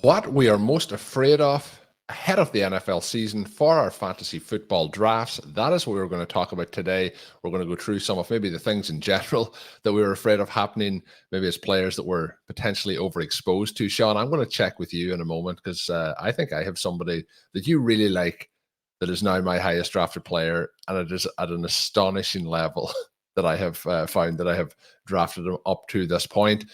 What we are most afraid of ahead of the NFL season for our fantasy football drafts. That is what we're going to talk about today. We're going to go through some of maybe the things in general that we were afraid of happening, maybe as players that we're potentially overexposed to. Shawn, I'm going to check with you in a moment because I think I have somebody that you really like that is now my highest drafted player, and it is at an astonishing level that I have found that I have drafted him up to this point.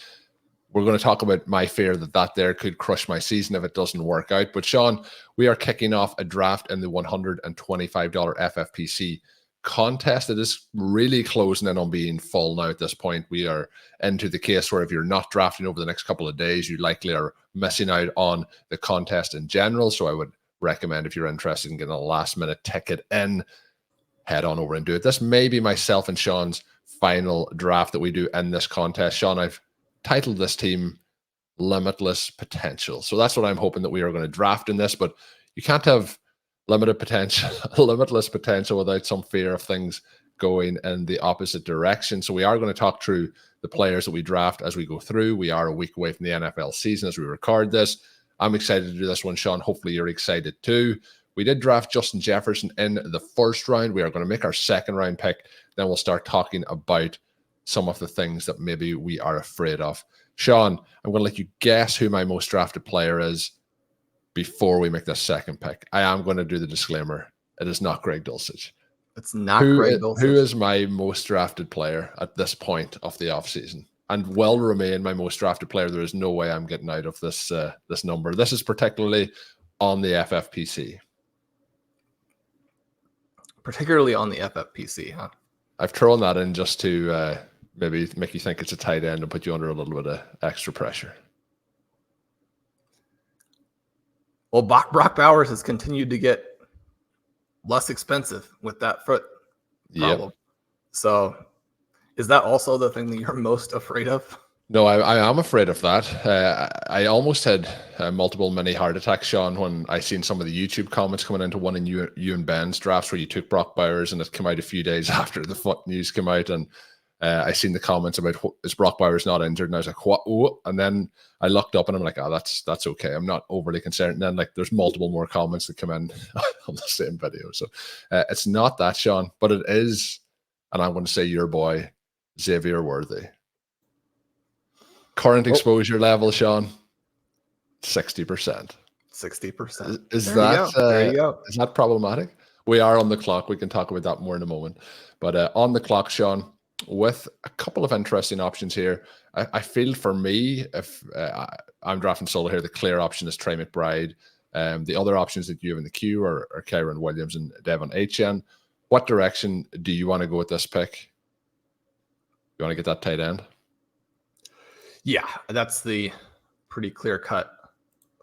We're going to talk about my fear that there could crush my season if it doesn't work out. But Shawn, we are kicking off a draft in the $125 FFPC contest. It is really closing in on being full now at this point. We are into the case where if you're not drafting over the next couple of days, you likely are missing out on the contest in general. So I would recommend, if you're interested in getting a last minute ticket in, head on over and do it. This may be myself and Shawn's final draft that we do in this contest. Shawn, I've titled this team Limitless Potential. So that's what I'm hoping that we are going to draft in this, but you can't have limitless potential without some fear of things going in the opposite direction. So we are going to talk through the players that we draft as we go through. We are a week away from the NFL season as we record this. I'm excited to do this one, Shawn. Hopefully you're excited too. We did draft Justin Jefferson in the first round. We are going to make our second round pick. Then we'll start talking about some of the things that maybe we are afraid of. Shawn, I'm going to let you guess who my most drafted player is before we make this second pick. I am going to do the disclaimer. It is not Greg Dulcich. It's not Greg Dulcich. Who is my most drafted player at this point of the offseason and will remain my most drafted player? There is no way I'm getting out of this this number. This is particularly on the FFPC. Particularly on the FFPC, huh? I've thrown that in just to maybe make you think it's a tight end and put you under a little bit of extra pressure. Well, Brock Bowers has continued to get less expensive with that foot problem. Yep. So is that also the thing that you're most afraid of? No, I am afraid of that. I almost had multiple mini heart attacks, Shawn, when I seen some of the YouTube comments coming into one in you and Ben's drafts where you took Brock Bowers and it came out a few days after the foot news came out. And I seen the comments about, is Brock Bowers not injured? And I was like, what? Oh. And then I looked up and I'm like, oh, that's okay. I'm not overly concerned. And then like there's multiple more comments that come in on the same video. So it's not that, Shawn, but it is, and I'm going to say your boy, Xavier Worthy. Current exposure level, Shawn, 60%. 60%. Is that problematic? We are on the clock. We can talk about that more in a moment. But on the clock, Shawn, with a couple of interesting options here. I feel for me, if I'm drafting solo here, the clear option is Trey McBride. The other options that you have in the queue are Kyron Williams and Devon Achane. What direction do you want to go with this pick? You want to get that tight end? Yeah, that's the pretty clear-cut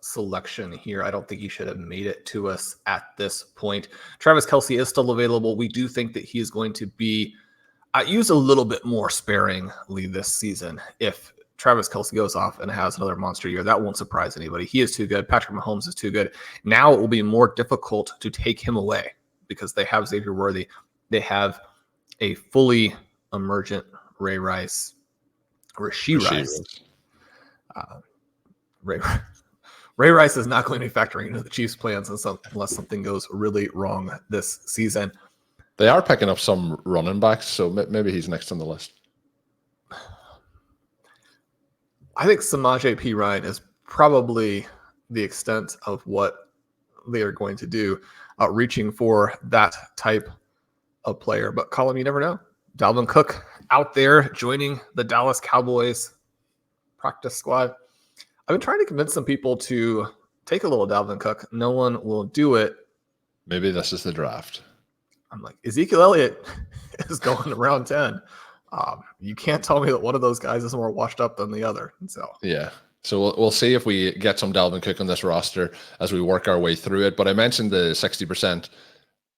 selection here. I don't think he should have made it to us at this point. Travis Kelce is still available. We do think that he is going to be used a little bit more sparingly this season. If Travis Kelce goes off and has another monster year, that won't surprise anybody. He is too good. Patrick Mahomes is too good. Now it will be more difficult to take him away because they have Xavier Worthy. They have a fully emergent Ray Rice. Ray Rice is not going to be factoring into the Chiefs' plans unless something goes really wrong this season. They are picking up some running backs, so maybe he's next on the list. I think Samaje Perine is probably the extent of what they are going to do, reaching for that type of player. But Colm, you never know. Dalvin Cook out there joining the Dallas Cowboys practice squad. I've been trying to convince some people to take a little Dalvin Cook. No one will do it. Maybe this is the draft. I'm like, Ezekiel Elliott is going to round 10. You can't tell me that one of those guys is more washed up than the other. So yeah. So we'll see if we get some Dalvin Cook on this roster as we work our way through it. But I mentioned the 60%.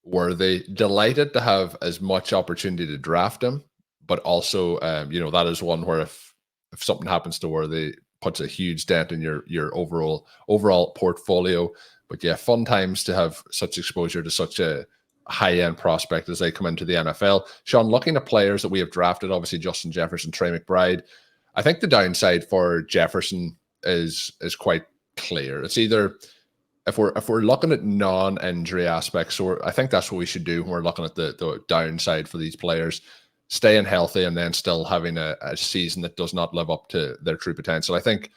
Were they delighted to have as much opportunity to draft him, but also, that is one where if something happens to Worthy, puts a huge dent in your overall portfolio. But yeah, fun times to have such exposure to such a high-end prospect as they come into the NFL. Shawn, looking at players that we have drafted, obviously Justin Jefferson, Trey McBride. I think the downside for Jefferson is quite clear. It's either if we're looking at non-injury aspects, so I think that's what we should do when we're looking at the downside for these players, staying healthy and then still having a season that does not live up to their true potential. I think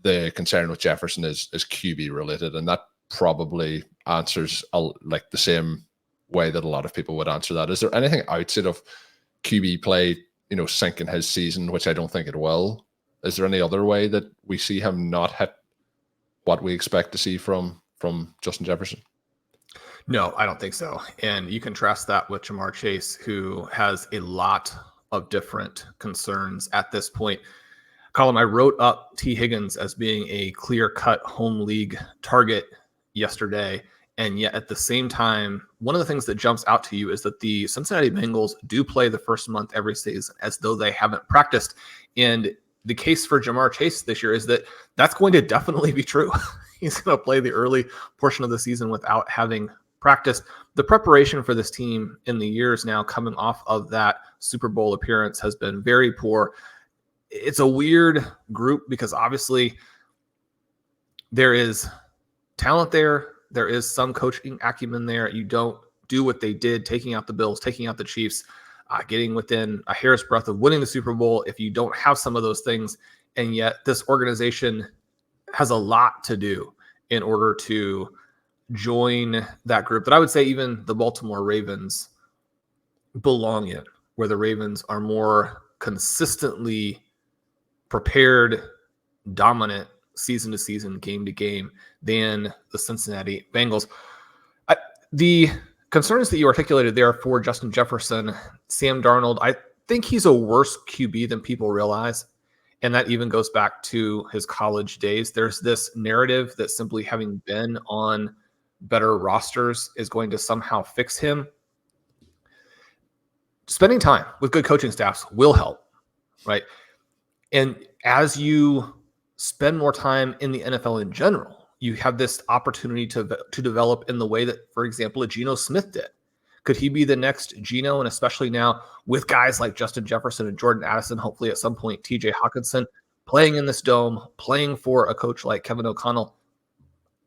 the concern with Jefferson is QB related, and that probably answers like the same way that a lot of people would answer that. Is there anything outside of QB play, sinking his season, which I don't think it will? Is there any other way that we see him not hit what we expect to see from Justin Jefferson? No, I don't think so. And you contrast that with Ja'Marr Chase, who has a lot of different concerns at this point. Colm, I wrote up T. Higgins as being a clear-cut home league target yesterday. And yet at the same time, one of the things that jumps out to you is that the Cincinnati Bengals do play the first month every season as though they haven't practiced. And the case for Ja'Marr Chase this year is that that's going to definitely be true. He's going to play the early portion of the season without having practiced. The preparation for this team in the years now coming off of that Super Bowl appearance has been very poor. It's a weird group because obviously there is talent there. There is some coaching acumen there. You don't do what they did, taking out the Bills, taking out the Chiefs, getting within a hair's breadth of winning the Super Bowl if you don't have some of those things. And yet this organization has a lot to do in order to join that group that I would say even the Baltimore Ravens belong in, where the Ravens are more consistently prepared, dominant, season to season, game to game than the Cincinnati Bengals. The concerns that you articulated there for Justin Jefferson, Sam Darnold, I think he's a worse QB than people realize. And that even goes back to his college days. There's this narrative that simply having been on better rosters is going to somehow fix him. Spending time with good coaching staffs will help, right? And as you spend more time in the NFL in general, you have this opportunity to develop in the way that, for example, a Geno Smith did. Could he be the next Geno? And especially now with guys like Justin Jefferson and Jordan Addison, hopefully at some point TJ Hawkinson, playing in this dome, playing for a coach like Kevin O'Connell.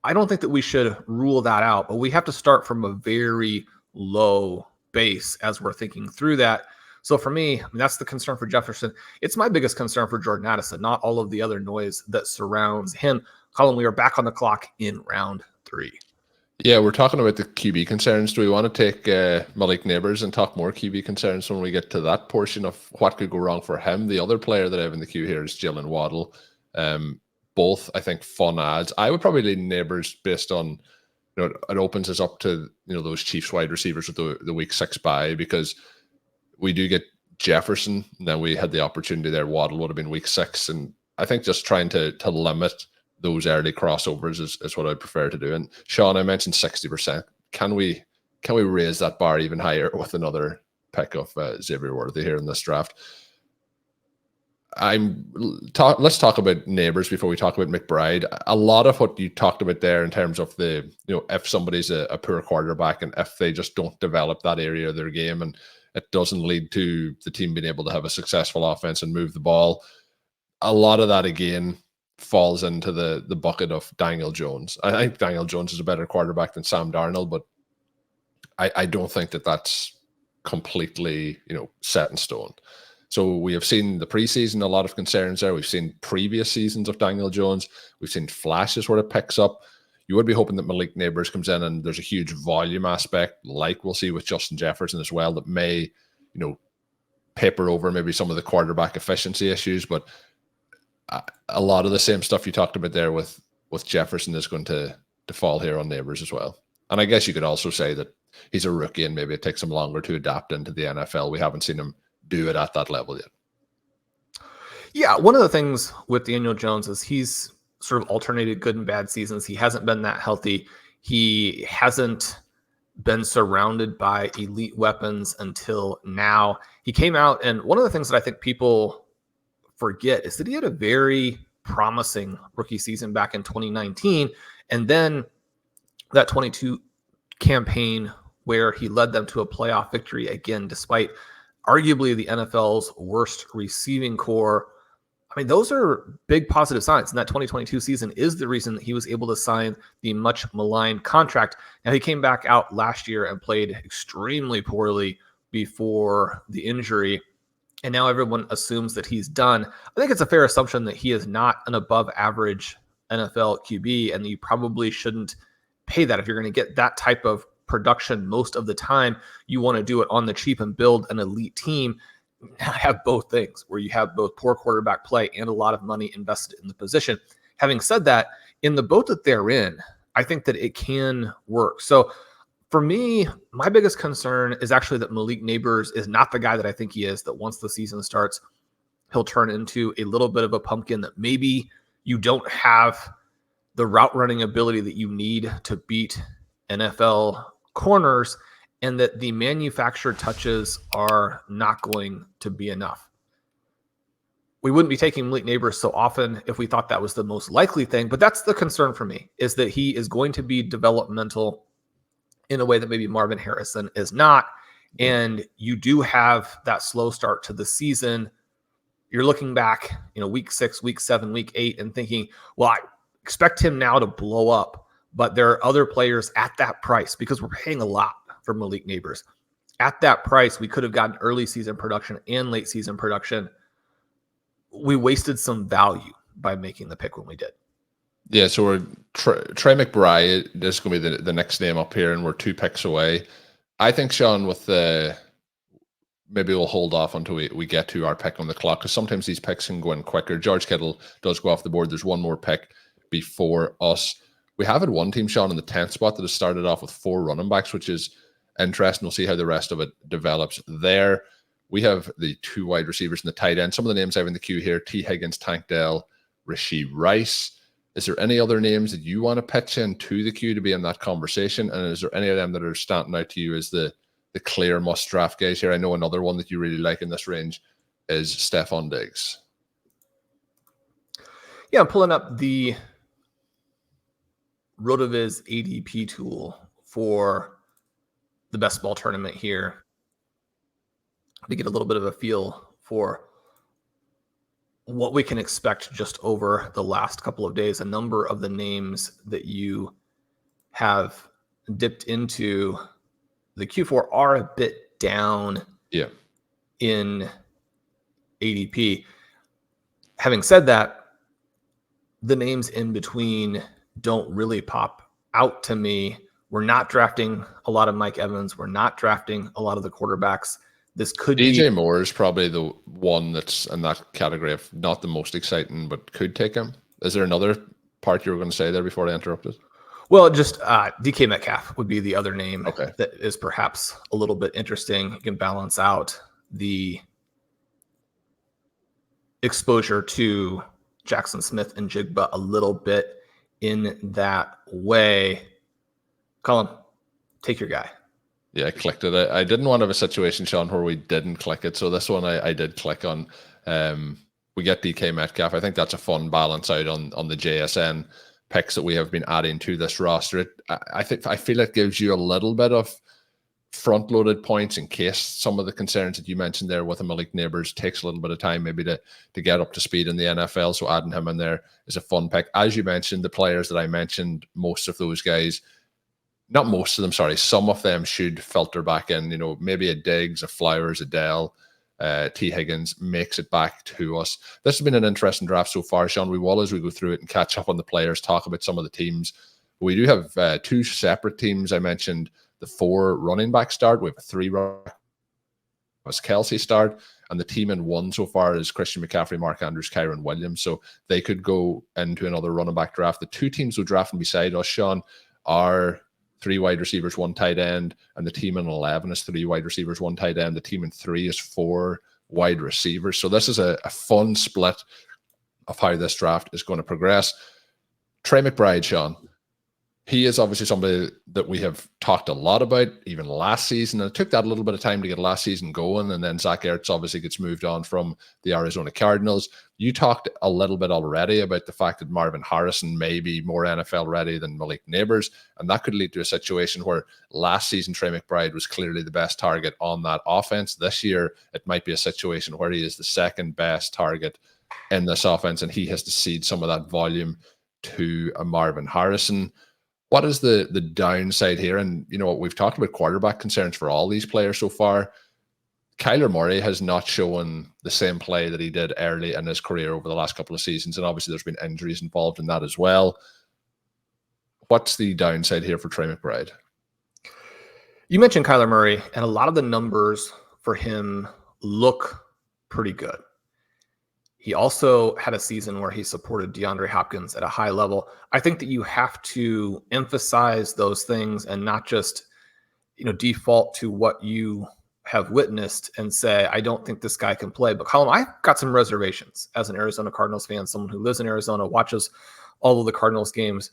I don't think that we should rule that out, but we have to start from a very low base as we're thinking through that. So for me, that's the concern for Jefferson. It's my biggest concern for Jordan Addison, not all of the other noise that surrounds him. Colin, we are back on the clock in round 3. Yeah, we're talking about the QB concerns. Do we want to take Malik Nabers and talk more QB concerns when we get to that portion of what could go wrong for him? The other player that I have in the queue here is Jalen Waddle. Both, I think, fun ads. I would probably lean Nabers based on, it opens us up to, those Chiefs wide receivers with the week 6 bye, because we do get Jefferson, and then we had the opportunity there. Waddle would have been week 6. And I think just trying to limit those early crossovers is what I prefer to do. And Shawn, I mentioned 60%. Can we raise that bar even higher with another pick of Xavier Worthy here in this draft? Let's talk about Nabers before we talk about McBride. A lot of what you talked about there in terms of the, if somebody's a poor quarterback and if they just don't develop that area of their game and it doesn't lead to the team being able to have a successful offense and move the ball, a lot of that again falls into the bucket of Daniel Jones. I think Daniel Jones is a better quarterback than Sam Darnold, but I don't think that that's completely, set in stone. So we have seen the preseason, a lot of concerns there. We've seen previous seasons of Daniel Jones. We've seen flashes where it picks up. You would be hoping that Malik Nabers comes in and there's a huge volume aspect, like we'll see with Justin Jefferson as well, that may, paper over maybe some of the quarterback efficiency issues. But a lot of the same stuff you talked about there with Jefferson is going to fall here on Nabers as well. And I guess you could also say that he's a rookie and maybe it takes him longer to adapt into the NFL. We haven't seen him do it at that level yet. Yeah, one of the things with Daniel Jones is he's sort of alternated good and bad seasons. He hasn't been that healthy. He hasn't been surrounded by elite weapons until now. He came out, and one of the things that I think people forget is that he had a very promising rookie season back in 2019, and then that 22 campaign where he led them to a playoff victory again, despite arguably the NFL's worst receiving core. I mean, those are big positive signs. And that 2022 season is the reason that he was able to sign the much maligned contract. Now, he came back out last year and played extremely poorly before the injury. And now everyone assumes that he's done. I think it's a fair assumption that he is not an above average NFL QB, and you probably shouldn't pay that. If you're going to get that type of production most of the time, you want to do it on the cheap and build an elite team. Have both things where you have both poor quarterback play and a lot of money invested in the position. Having said that, in the boat that they're in, I think that it can work. So for me, my biggest concern is actually that Malik Nabers is not the guy that I think he is, that once the season starts, he'll turn into a little bit of a pumpkin, that maybe you don't have the route running ability that you need to beat NFL corners, and that the manufactured touches are not going to be enough. We wouldn't be taking Malik Nabers so often if we thought that was the most likely thing, but that's the concern for me, is that he is going to be developmental in a way that maybe Marvin Harrison is not. And you do have that slow start to the season. You're looking back, week 6, week 7, week 8, and thinking, well, I expect him now to blow up, but there are other players at that price, because we're paying a lot for Malik Nabers. At that price, we could have gotten early season production and late season production. We wasted some value by making the pick when we did. Yeah, so we're Trey McBride. This is going to be the next name up here, and we're 2 picks away. I think, Shawn, with maybe we'll hold off until we get to our pick on the clock, because sometimes these picks can go in quicker. George Kittle does go off the board. There's one more pick before us. We have had one team, Shawn, in the 10th spot that has started off with 4 running backs, which is interesting. We'll see how the rest of it develops there. We have the 2 wide receivers and the tight end. Some of the names I have in the queue here: T. Higgins, Tank Dell, Rashee Rice. Is there any other names that you want to pitch in to the queue to be in that conversation? And is there any of them that are standing out to you as the clear must-draft guys here? I know another one that you really like in this range is Stephon Diggs. Yeah, I'm pulling up the RotoViz ADP tool for the Best Ball Tournament here to get a little bit of a feel for what we can expect just over the last couple of days. A number of the names that you have dipped into the Q4 are a bit down in ADP. Having said that, the names in between don't really pop out to me. We're not drafting a lot of Mike Evans. We're not drafting a lot of the quarterbacks. This could be DJ Moore is probably the one that's in that category of not the most exciting, but could take him. Is there another part you were going to say there before I interrupted? Well, just DK Metcalf would be the other name that is perhaps a little bit interesting. You can balance out the exposure to Jackson Smith and Jigba a little bit in that way. Colm, take your guy. Yeah, I clicked it. I didn't want to have a situation, Shawn, where we didn't click it. So this one I did click on. We get DK Metcalf. I think that's a fun balance out on the JSN picks that we have been adding to this roster. I feel it gives you a little bit of front-loaded points in case some of the concerns that you mentioned there with a Malik Nabers takes a little bit of time maybe to get up to speed in the NFL. So adding him in there is a fun pick. As you mentioned, the players that I mentioned, most of those guys, not most of them, sorry, some of them should filter back in. Maybe a Diggs, a Flowers, a Dell, T. Higgins makes it back to us. This has been an interesting draft so far, Shawn. We will, as we go through it and catch up on the players, talk about some of the teams. We do have 2 separate teams. I mentioned the 4 running back start. We have a 3 running back Kelsey start, and the team in 1 so far is Christian McCaffrey, Mark Andrews, Kyron Williams. So they could go into another running back draft. The 2 teams who drafting beside us, Shawn, are 3 wide receivers, 1 tight end, and the team in 11 is 3 wide receivers, 1 tight end. The team in 3 is 4 wide receivers. So this is a fun split of how this draft is going to progress. Trey McBride, Shawn, he is obviously somebody that we have talked a lot about, even last season. And it took that a little bit of time to get last season going. And then Zach Ertz obviously gets moved on from the Arizona Cardinals. You talked a little bit already about the fact that Marvin Harrison may be more NFL ready than Malik Nabers. And that could lead to a situation where last season Trey McBride was clearly the best target on that offense. This year, it might be a situation where he is the second best target in this offense, and he has to cede some of that volume to a Marvin Harrison. What is the downside here? And we've talked about quarterback concerns for all these players so far. Kyler Murray has not shown the same play that he did early in his career over the last couple of seasons, and obviously there's been injuries involved in that as well. What's the downside here for Trey McBride? You mentioned Kyler Murray, and a lot of the numbers for him look pretty good. He also had a season where he supported DeAndre Hopkins at a high level. I think that you have to emphasize those things and not just, default to what you have witnessed and say, I don't think this guy can play. But Colm, I've got some reservations as an Arizona Cardinals fan, someone who lives in Arizona, watches all of the Cardinals games.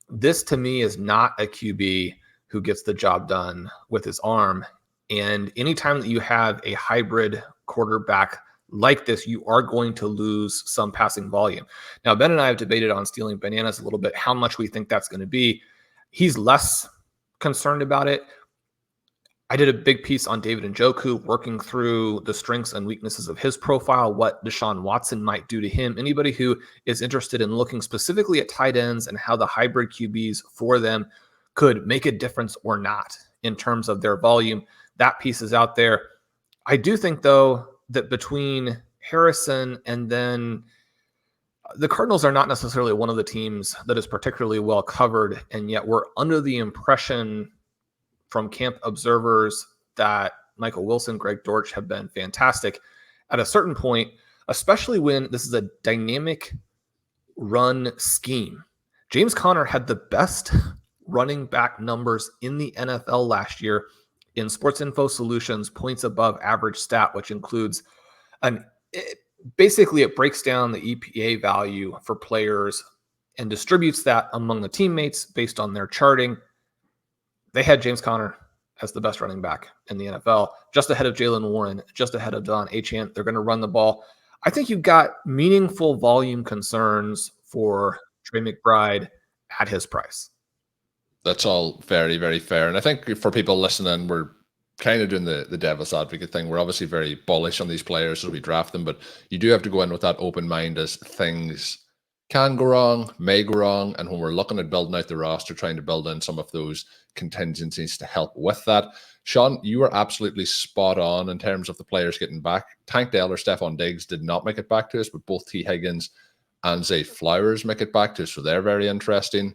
This to me is not a QB who gets the job done with his arm. And anytime that you have a hybrid quarterback like this, you are going to lose some passing volume. Now, Ben and I have debated on stealing bananas a little bit, how much we think that's going to be. He's less concerned about it. I did a big piece on David Njoku, working through the strengths and weaknesses of his profile, what Deshaun Watson might do to him. Anybody who is interested in looking specifically at tight ends and how the hybrid QBs for them could make a difference or not in terms of their volume, that piece is out there. I do think, though, that between Harrison and then the Cardinals are not necessarily one of the teams that is particularly well covered, and yet we're under the impression from camp observers that Michael Wilson, Greg Dortch have been fantastic. At a certain point, especially when this is a dynamic run scheme, James Conner had the best running back numbers in the NFL last year in Sports Info Solutions points above average stat, which includes basically it breaks down the EPA value for players and distributes that among the teammates based on their charting. They had James Conner as the best running back in the NFL, just ahead of Jaylen Warren, just ahead of Don Achane. They're going to run the ball. I think you've got meaningful volume concerns for Trey McBride at his price. That's all very, very fair. And I think for people listening, we're kind of doing the devil's advocate thing. We're obviously very bullish on these players as we draft them, but you do have to go in with that open mind as things can go wrong, may go wrong. And when we're looking at building out the roster, trying to build in some of those contingencies to help with that. Shawn, you were absolutely spot on in terms of the players getting back. Tank Dell or Stephon Diggs did not make it back to us, but both T. Higgins and Zay Flowers make it back to us, so they're very interesting.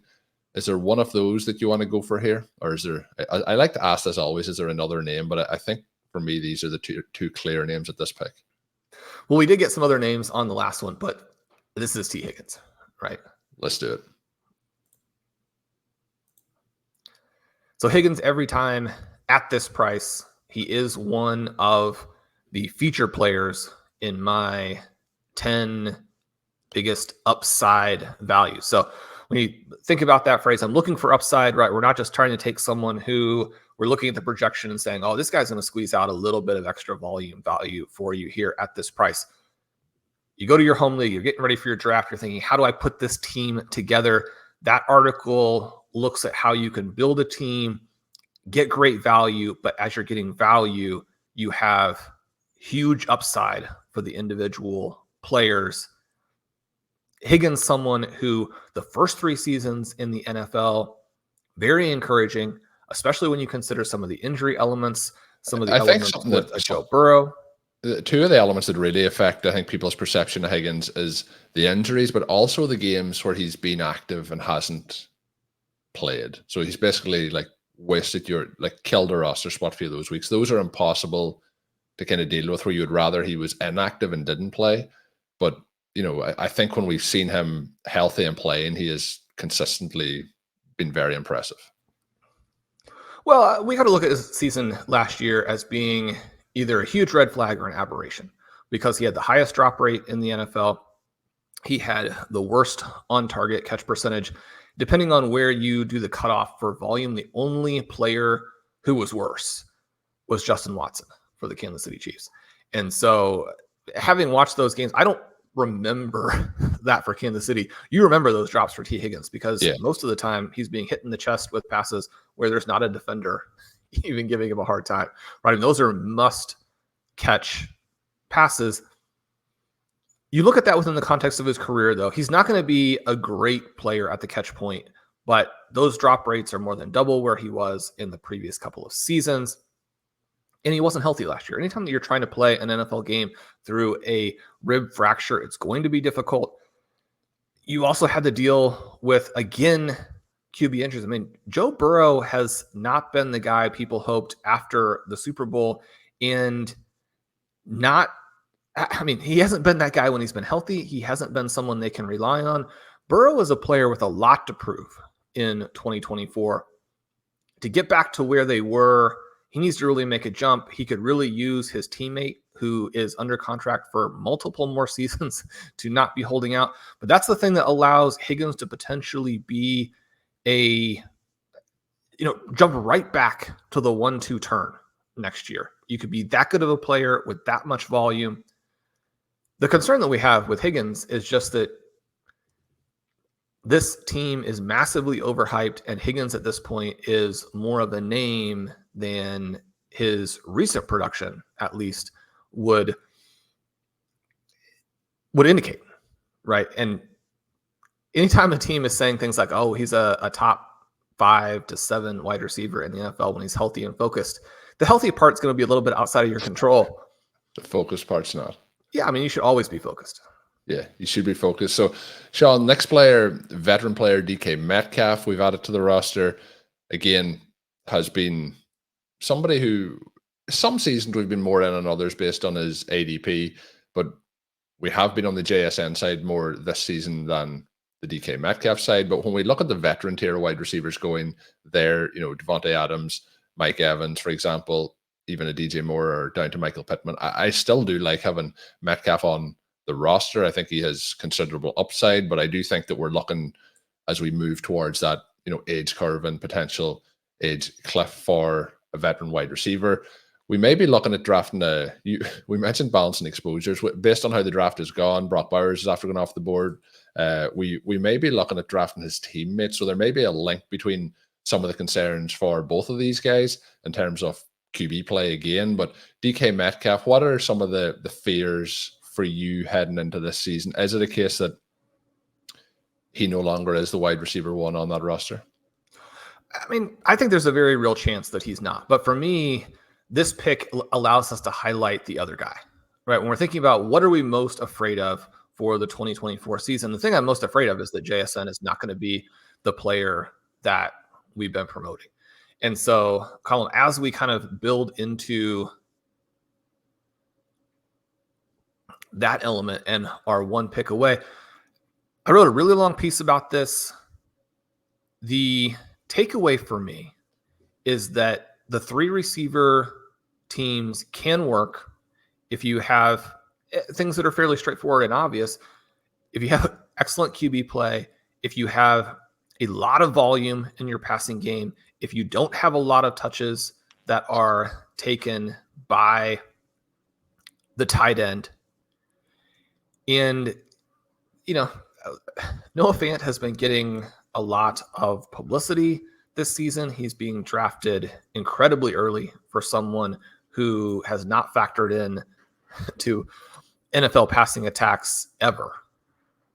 Is there one of those that you want to go for here? Or is there, I like to ask this always, is there another name? But I think for me, these are the two clear names at this pick. Well, we did get some other names on the last one, but this is T. Higgins, right? Let's do it. So Higgins, every time at this price, he is one of the feature players in my 10 biggest upside values. So when you think about that phrase, I'm looking for upside, right? We're not just trying to take someone who we're looking at the projection and saying, oh, this guy's going to squeeze out a little bit of extra volume value for you here at this price. You go to your home league, you're getting ready for your draft. You're thinking, how do I put this team together? That article looks at how you can build a team, get great value, but as you're getting value, you have huge upside for the individual players. Higgins, someone who the first 3 seasons in the NFL, very encouraging, especially when you consider some of the injury elements, some of the elements with Joe Burrow. Two of the elements that really affect, I think, people's perception of Higgins is the injuries, but also the games where he's been active and hasn't played. So he's basically killed a roster spot for you those weeks. Those are impossible to kind of deal with, where you would rather he was inactive and didn't play. But I think when we've seen him healthy and playing, he has consistently been very impressive. Well, we got to look at his season last year as being either a huge red flag or an aberration, because he had the highest drop rate in the NFL. He had the worst on-target catch percentage. Depending on where you do the cutoff for volume, the only player who was worse was Justin Watson for the Kansas City Chiefs. And so having watched those games, I don't remember that for Kansas City. You remember those drops for T. Higgins, because most of the time he's being hit in the chest with passes where there's not a defender even giving him a hard time, right? And those are must catch passes. You look at that within the context of his career, though. He's not going to be a great player at the catch point, but those drop rates are more than double where he was in the previous couple of seasons. And he wasn't healthy last year. Anytime that you're trying to play an NFL game through a rib fracture, it's going to be difficult. You also had to deal with, again, QB injuries. I mean, Joe Burrow has not been the guy people hoped after the Super Bowl, and he hasn't been that guy when he's been healthy. He hasn't been someone they can rely on. Burrow is a player with a lot to prove in 2024. To get back to where they were, he needs to really make a jump. He could really use his teammate, who is under contract for multiple more seasons, to not be holding out. But that's the thing that allows Higgins to potentially be jump right back to the 1-2 turn next year. You could be that good of a player with that much volume. The concern that we have with Higgins is just that this team is massively overhyped, and Higgins at this point is more of a name than his recent production, at least, would indicate, right? And anytime a team is saying things like, oh, he's a top 5 to 7 wide receiver in the NFL when he's healthy and focused, the healthy part's going to be a little bit outside of your control. The focused part's not. Yeah, I mean, you should always be focused. Yeah, you should be focused. So, Shawn, next player, veteran player, DK Metcalf, we've added to the roster. Again, has been somebody who some seasons we've been more in on others based on his ADP, but we have been on the JSN side more this season than the DK Metcalf side. But when we look at the veteran tier wide receivers going there, Devontae Adams, Mike Evans, for example, even a DJ Moore or down to Michael Pittman, I still do like having Metcalf on the roster. I think he has considerable upside, but I do think that we're looking, as we move towards that, age curve and potential age cliff for a veteran wide receiver, we may be looking at drafting we mentioned balancing exposures based on how the draft has gone. Brock Bowers is after going off the board. We may be looking at drafting his teammates. So there may be a link between some of the concerns for both of these guys in terms of QB play again. But DK Metcalf, what are some of the fears for you heading into this season? Is it a case that he no longer is the wide receiver one on that roster? I mean, I think there's a very real chance that he's not. But for me, this pick allows us to highlight the other guy, right? When we're thinking about what are we most afraid of for the 2024 season, the thing I'm most afraid of is that JSN is not going to be the player that we've been promoting. And so, Colm, as we kind of build into that element and are one pick away, I wrote a really long piece about this. The takeaway for me is that the 3 receiver teams can work if you have things that are fairly straightforward and obvious. If you have excellent QB play, if you have a lot of volume in your passing game, if you don't have a lot of touches that are taken by the tight end. And, Noah Fant has been getting a lot of publicity this season. He's being drafted incredibly early for someone who has not factored in to NFL passing attacks ever,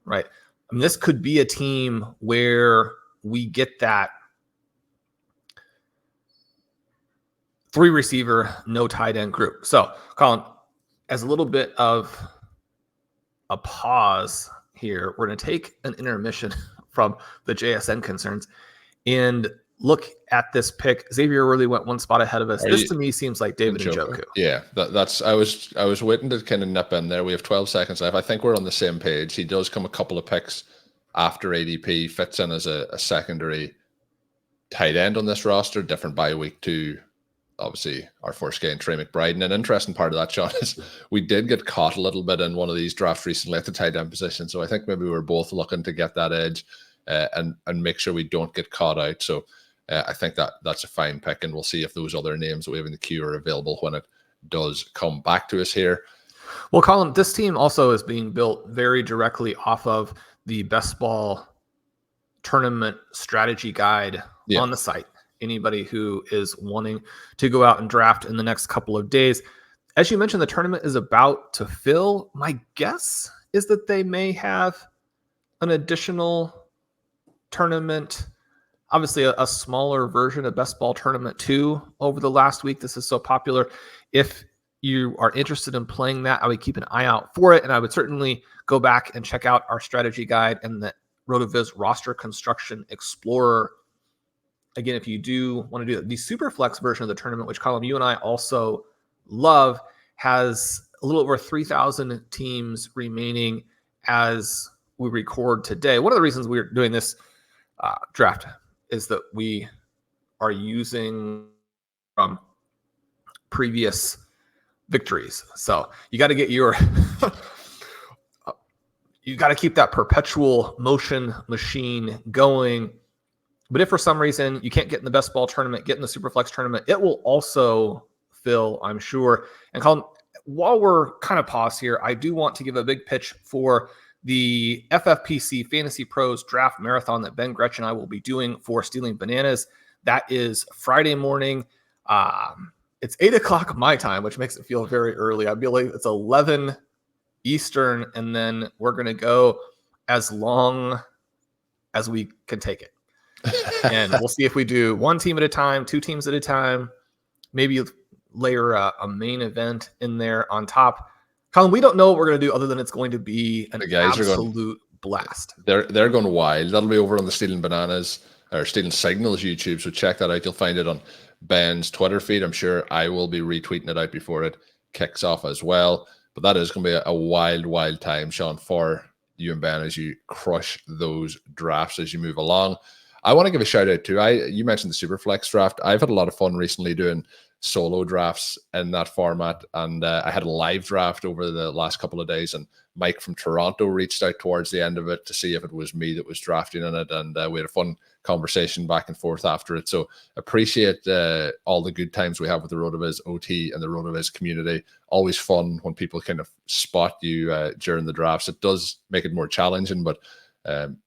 right? I mean, this could be a team where we get that 3 receiver, no tight end group. So, Colin, as a little bit of a pause here, we're going to take an intermission from the JSN concerns and look at this pick. Xavier really went one spot ahead of us. To me seems like David Njoku. Yeah, that's. I was waiting to kind of nip in there. We have 12 seconds left. I think we're on the same page. He does come a couple of picks after ADP, fits in as a secondary tight end on this roster, different bye week to obviously our first game, Trey McBride. And an interesting part of that, Shawn, is we did get caught a little bit in one of these drafts recently at the tight end position. So I think maybe we're both looking to get that edge and make sure we don't get caught out. So I think that's a fine pick, and we'll see if those other names that we have in the queue are available when it does come back to us here. Well, Colin, this team also is being built very directly off of the Best Ball Tournament strategy guide on the site. Anybody who is wanting to go out and draft in the next couple of days. As you mentioned, the tournament is about to fill. My guess is that they may have an additional tournament, obviously a smaller version of Best Ball Tournament 2 over the last week. This is so popular. If you are interested in playing that, I would keep an eye out for it. And I would certainly go back and check out our strategy guide and the RotoViz Roster Construction Explorer. Again, if you do want to do the Superflex version of the tournament, which Colm, you and I also love, has a little over 3,000 teams remaining as we record today. One of the reasons we're doing this draft is that we are using previous victories. So you got to get your, you got to keep that perpetual motion machine going. But if for some reason you can't get in the Best Ball Tournament, get in the Superflex Tournament, it will also fill, I'm sure. And Colm, while we're kind of paused here, I do want to give a big pitch for the FFPC Fantasy Pros Draft Marathon that Ben Gretchen and I will be doing for Stealing Bananas. That is Friday morning. It's 8 o'clock my time, which makes it feel very early. I believe it's 11 Eastern, and then we're going to go as long as we can take it. And we'll see if we do one team at a time, two teams at a time, maybe layer a main event in there on top. Colm, we don't know what we're going to do other than it's going to be an absolute blast. They're going wild. That'll be over on the Stealing Bananas or Stealing Signals YouTube, so check that out. You'll find it on Ben's Twitter feed. I'm sure I will be retweeting it out before it kicks off as well. But that is going to be a wild time, Shawn, for you and Ben as you crush those drafts as you move along. I want to give a shout out to, you mentioned the Superflex draft. I've had a lot of fun recently doing solo drafts in that format, and I had a live draft over the last couple of days, and Mike from Toronto reached out towards the end of it to see if it was me that was drafting in it, and we had a fun conversation back and forth after it. So appreciate all the good times we have with the RotoViz OT and the RotoViz community. Always fun when people kind of spot you during the drafts. It does make it more challenging, but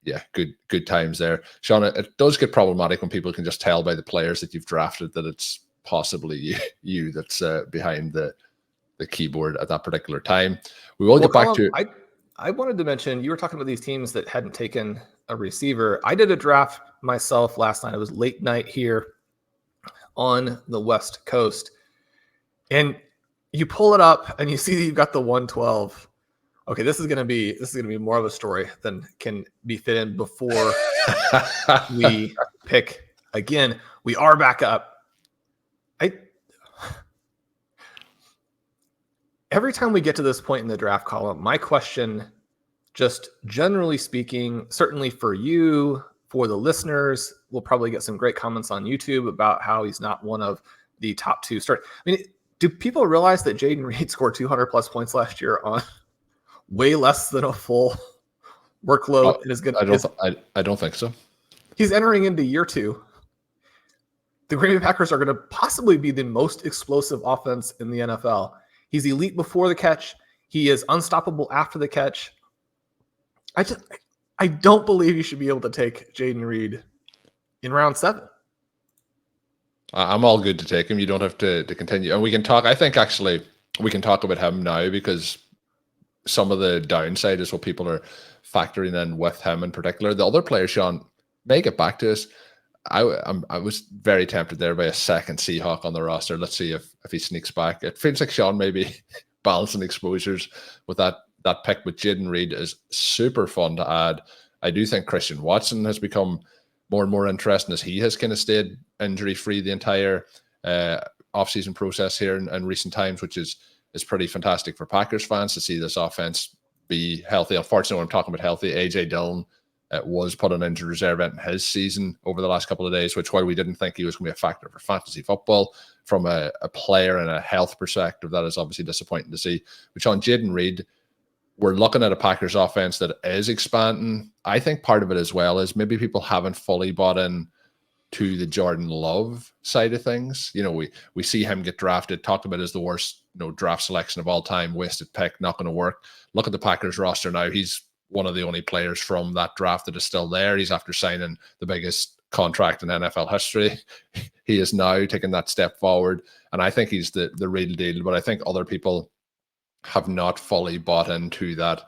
yeah, good times there. Shawn, it does get problematic when people can just tell by the players that you've drafted that it's possibly you that's behind the keyboard at that particular time. We will get back to I wanted to mention, you were talking about these teams that hadn't taken a receiver. I did a draft myself last night. It was late night here on the West Coast, and you pull it up and you see that you've got the 112. Okay, this is gonna be more of a story than can be fit in before we pick again. We are back up. Every time we get to this point in the draft column, my question, just generally speaking, certainly for you, for the listeners, we'll probably get some great comments on YouTube about how he's not one of the top two start. I mean, do people realize that Jayden Reed scored 200 plus points last year on way less than a full workload? And is good. I don't think so. He's entering into year two. The Green Bay Packers are going to possibly be the most explosive offense in the NFL. He's elite before the catch. He is unstoppable after the catch. I don't believe you should be able to take Jayden Reed in round 7. I'm all good to take him. You don't have to continue. And we can talk. I think actually we can talk about him now because some of the downside is what people are factoring in with him in particular. The other players, Shawn, may get back to us. I was very tempted there by a second Seahawk on the roster. Let's see if he sneaks back. It feels like Shawn may be balancing exposures with that pick, but Jayden Reed is super fun to add. I do think Christian Watson has become more and more interesting as he has kind of stayed injury-free the entire offseason process here in recent times, which is pretty fantastic for Packers fans to see this offense be healthy. Unfortunately, when I'm talking about healthy, A.J. Dillon was put on injured reserve in his season over the last couple of days, which while we didn't think he was going to be a factor for fantasy football, from a player and a health perspective, that is obviously disappointing to see. Which on Jayden Reed, we're looking at a Packers offense that is expanding. I think part of it as well is maybe people haven't fully bought in to the Jordan Love side of things. You know, we see him get drafted, talked about as the worst, draft selection of all time, wasted pick, not going to work. Look at the Packers roster now. He's one of the only players from that draft that is still there. He's after signing the biggest contract in NFL history. He is now taking that step forward, and I think he's the real deal. But I think other people have not fully bought into that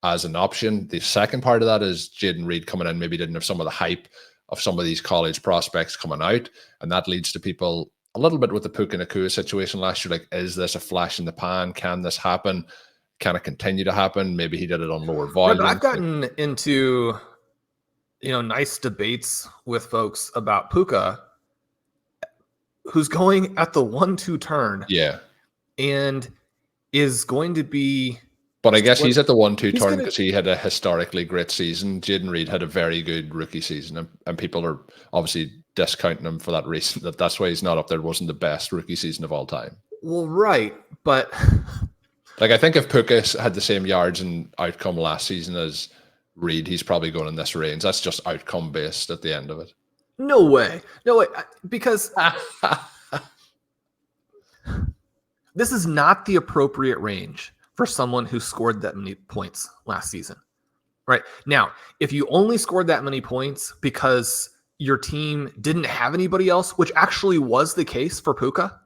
as an option. The second part of that is Jayden Reed coming in maybe didn't have some of the hype of some of these college prospects coming out, and that leads to people a little bit with the Puka Nacua situation last year. Like, is this a flash in the pan? Can this happen? Can it continue to happen? Maybe he did it on lower volume. I've gotten into nice debates with folks about Puka, who's going at the 1-2 turn. Yeah. And is going to be. But I guess he's at the 1-2 turn because he had a historically great season. Jayden Reed had a very good rookie season, and people are obviously discounting him for that reason. That's why he's not up there. It wasn't the best rookie season of all time. Well, right. But like, I think if Puka had the same yards and outcome last season as Reed, he's probably going in this range. That's just outcome based at the end of it. No way. Because this is not the appropriate range for someone who scored that many points last season. Right now, if you only scored that many points because your team didn't have anybody else, which actually was the case for Puka,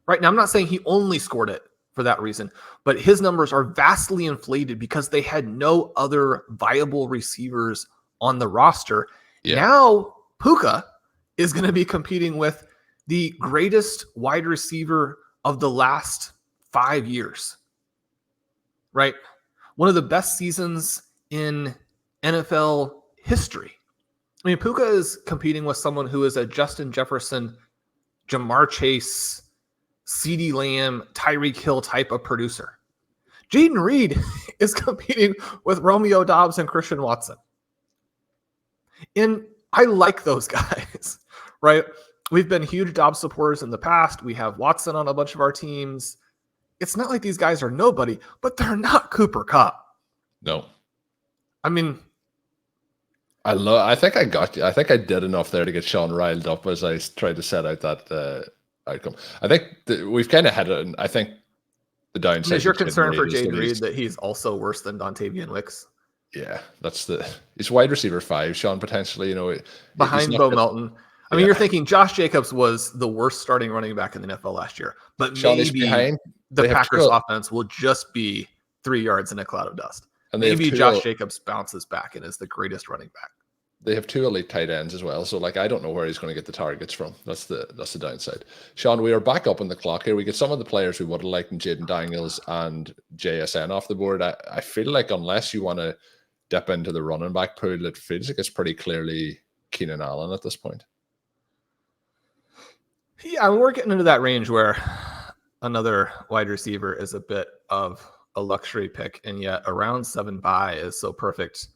right? Now, I'm not saying he only scored it for that reason, but his numbers are vastly inflated because they had no other viable receivers on the roster. Yeah. Now, Puka is going to be competing with the greatest wide receiver of the last 5 years, right? One of the best seasons in NFL history. I mean, Puka is competing with someone who is a Justin Jefferson, Jamar Chase, CeeDee Lamb, Tyreek Hill type of producer. Jayden Reed is competing with Romeo Dobbs and Christian Watson. And I like those guys, right? We've been huge Dobbs supporters in the past. We have Watson on a bunch of our teams. It's not like these guys are nobody, but they're not Cooper Kupp. No. I mean, I think I got you. I think I did enough there to get Shawn riled up as I tried to set out that outcome. I think we've kind of had it, and I think the downside. Is your concern for Jayden Reed that he's also worse than Dontavian Wicks? Yeah, he's wide receiver 5, Shawn, potentially. Behind Bo Melton. I mean, you're thinking Josh Jacobs was the worst starting running back in the NFL last year, but Shawn, maybe behind. The Packers offense will just be 3 yards in a cloud of dust. And maybe Josh Jacobs bounces back and is the greatest running back. They have 2 elite tight ends as well. So, I don't know where he's going to get the targets from. That's the downside. Shawn, we are back up on the clock here. We get some of the players we would have liked in Jaden Daniels and JSN off the board. I feel like unless you want to dip into the running back pool, it feels like it's pretty clearly Keenan Allen at this point. Yeah, we're getting into that range where another wide receiver is a bit of a luxury pick, and yet a round 7 bye is so perfect.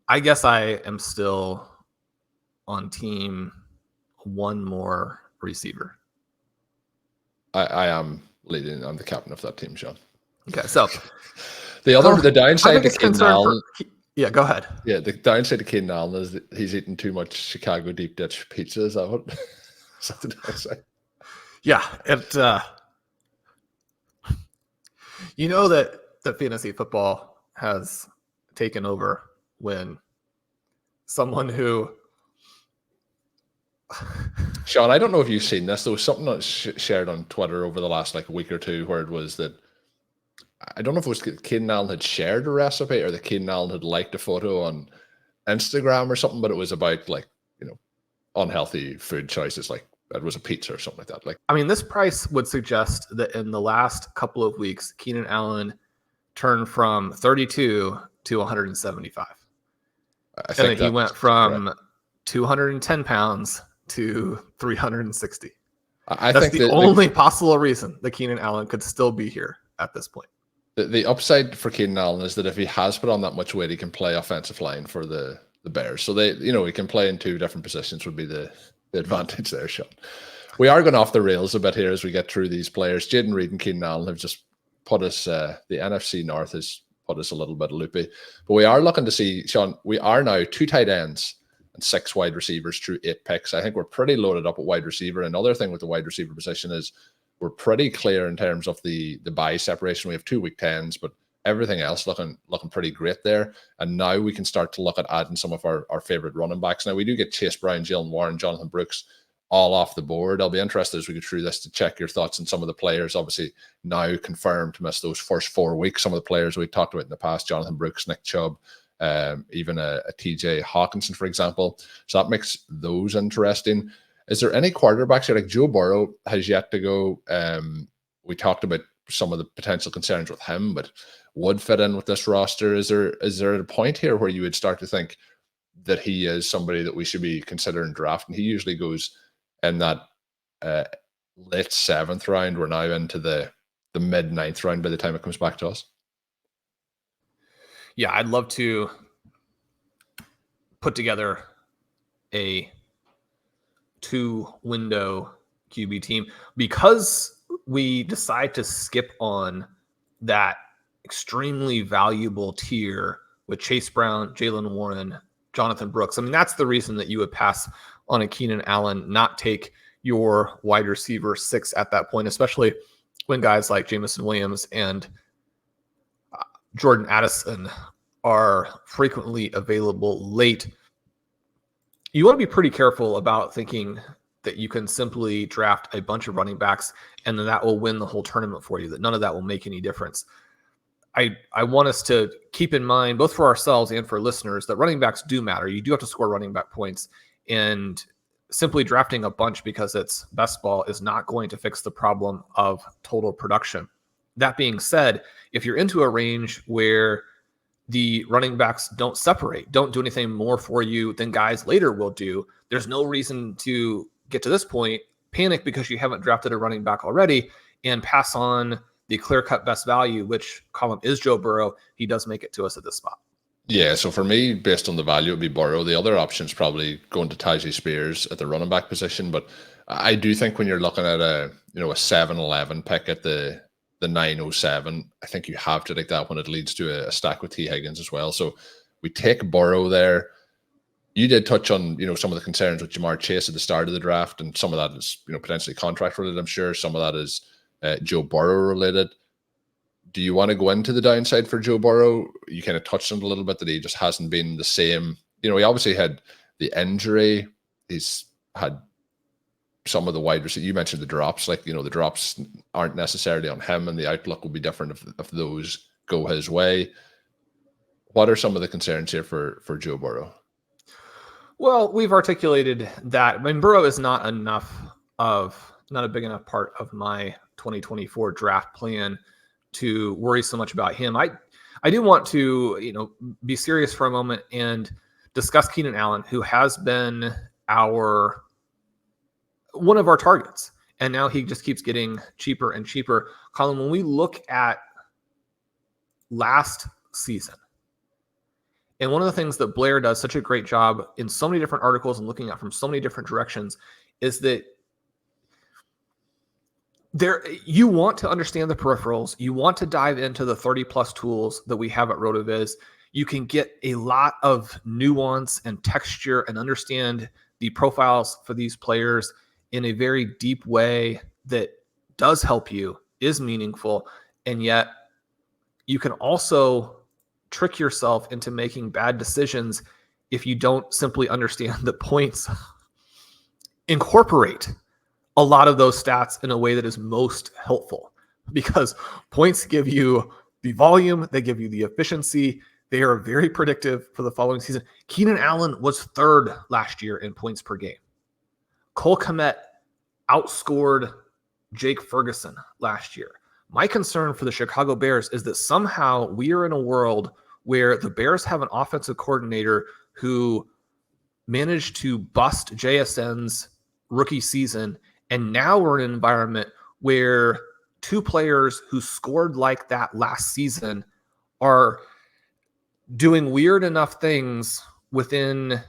I guess I am still on team one more receiver. I am leading. I'm the captain of that team, Shawn. Okay, so the downside to Keenan Allen. Yeah, go ahead. Yeah, the downside to Keenan Allen is that he's eating too much Chicago deep dish pizza. Is that what? Is that the downside? Yeah, you know that fantasy football has taken over when someone who Shawn, I don't know if you've seen this. There was something that shared on Twitter over the last week or two where it was that I don't know if it was Keenan Allen had shared a recipe or that Keenan Allen had liked a photo on Instagram or something, but it was about unhealthy food choices, like it was a pizza or something like that. I mean, this price would suggest that in the last couple of weeks, Keenan Allen turned from 32 to 175. I think he went from 210 pounds to 360. That's the only possible reason that Keenan Allen could still be here at this point. The upside for Keenan Allen is that if he has put on that much weight, he can play offensive line for the Bears. So he can play in 2 different positions would be the advantage there, Shawn. We are going off the rails a bit here as we get through these players. Jayden Reed and Keenan Allen have just put us, the NFC North has put us a little bit loopy. But we are looking to see, Shawn, we are now 2 tight ends and 6 wide receivers through 8 picks. I think we're pretty loaded up at wide receiver. Another thing with the wide receiver position is we're pretty clear in terms of the bye separation. We have 2 week 10s, but everything else looking pretty great there. And now we can start to look at adding some of our favorite running backs. Now we do get Chase Brown, Jalen Warren, Jonathan Brooks, all off the board. I'll be interested as we go through this to check your thoughts on some of the players, obviously now confirmed to miss those first 4 weeks. Some of the players we talked about in the past, Jonathan Brooks, Nick Chubb, even a TJ Hawkinson, for example. So that makes those interesting. Is there any quarterbacks here? Like Joe Burrow has yet to go. We talked about some of the potential concerns with him, but would fit in with this roster. Is there a point here where you would start to think that he is somebody that we should be considering drafting? He usually goes in that late 7th round. We're now into the mid 9th round by the time it comes back to us. Yeah, I'd love to put together a 2-window QB team. Because we decide to skip on that extremely valuable tier with Chase Brown, Jaylen Warren, Jonathan Brooks. I mean, that's the reason that you would pass on a Keenan Allen, not take your wide receiver 6 at that point, especially when guys like Jameson Williams and Jordan Addison are frequently available late. You want to be pretty careful about thinking that you can simply draft a bunch of running backs and then that will win the whole tournament for you, that none of that will make any difference. I want us to keep in mind, both for ourselves and for listeners, that running backs do matter. You do have to score running back points, and simply drafting a bunch because it's best ball is not going to fix the problem of total production. That being said, if you're into a range where the running backs don't separate, don't do anything more for you than guys later will do, there's no reason to get to this point, panic because you haven't drafted a running back already, and pass on the clear-cut best value, which Colm is Joe Burrow. He does make it to us at this spot. Yeah, so for me, based on the value, it would be Burrow. The other option's probably going to Tyjae Spears at the running back position, but I do think when you're looking at a 7-11 pick at the 907, I think you have to take that when it leads to a stack with T. Higgins as well. So we take Burrow there. You did touch on some of the concerns with Jamar Chase at the start of the draft, and some of that is potentially contract related. I'm sure some of that is Joe Burrow related. Do you want to go into the downside for Joe Burrow? You kind of touched on it a little bit that he just hasn't been the same. He obviously had the injury. He's had some of the wide receivers. You mentioned the drops. Like, the drops aren't necessarily on him, and the outlook will be different if those go his way. What are some of the concerns here for Joe Burrow? Well, we've articulated that. I mean, Burrow is not a big enough part of my 2024 draft plan to worry so much about him. I do want to, be serious for a moment and discuss Keenan Allen, who has been one of our targets. And now he just keeps getting cheaper and cheaper. Colm, when we look at last season, and one of the things that Blair does such a great job in so many different articles and looking at from so many different directions is that you want to understand the peripherals. You want to dive into the 30+ tools that we have at RotoViz. You can get a lot of nuance and texture and understand the profiles for these players in a very deep way that does help you, is meaningful, and yet you can also trick yourself into making bad decisions if you don't simply understand the points. Incorporate a lot of those stats in a way that is most helpful, because points give you the volume, they give you the efficiency. They are very predictive for the following season. Keenan Allen was 3rd last year in points per game. Cole Kmet outscored Jake Ferguson last year. My concern for the Chicago Bears is that somehow we are in a world where the Bears have an offensive coordinator who managed to bust JSN's rookie season. And now we're in an environment where 2 players who scored like that last season are doing weird enough things within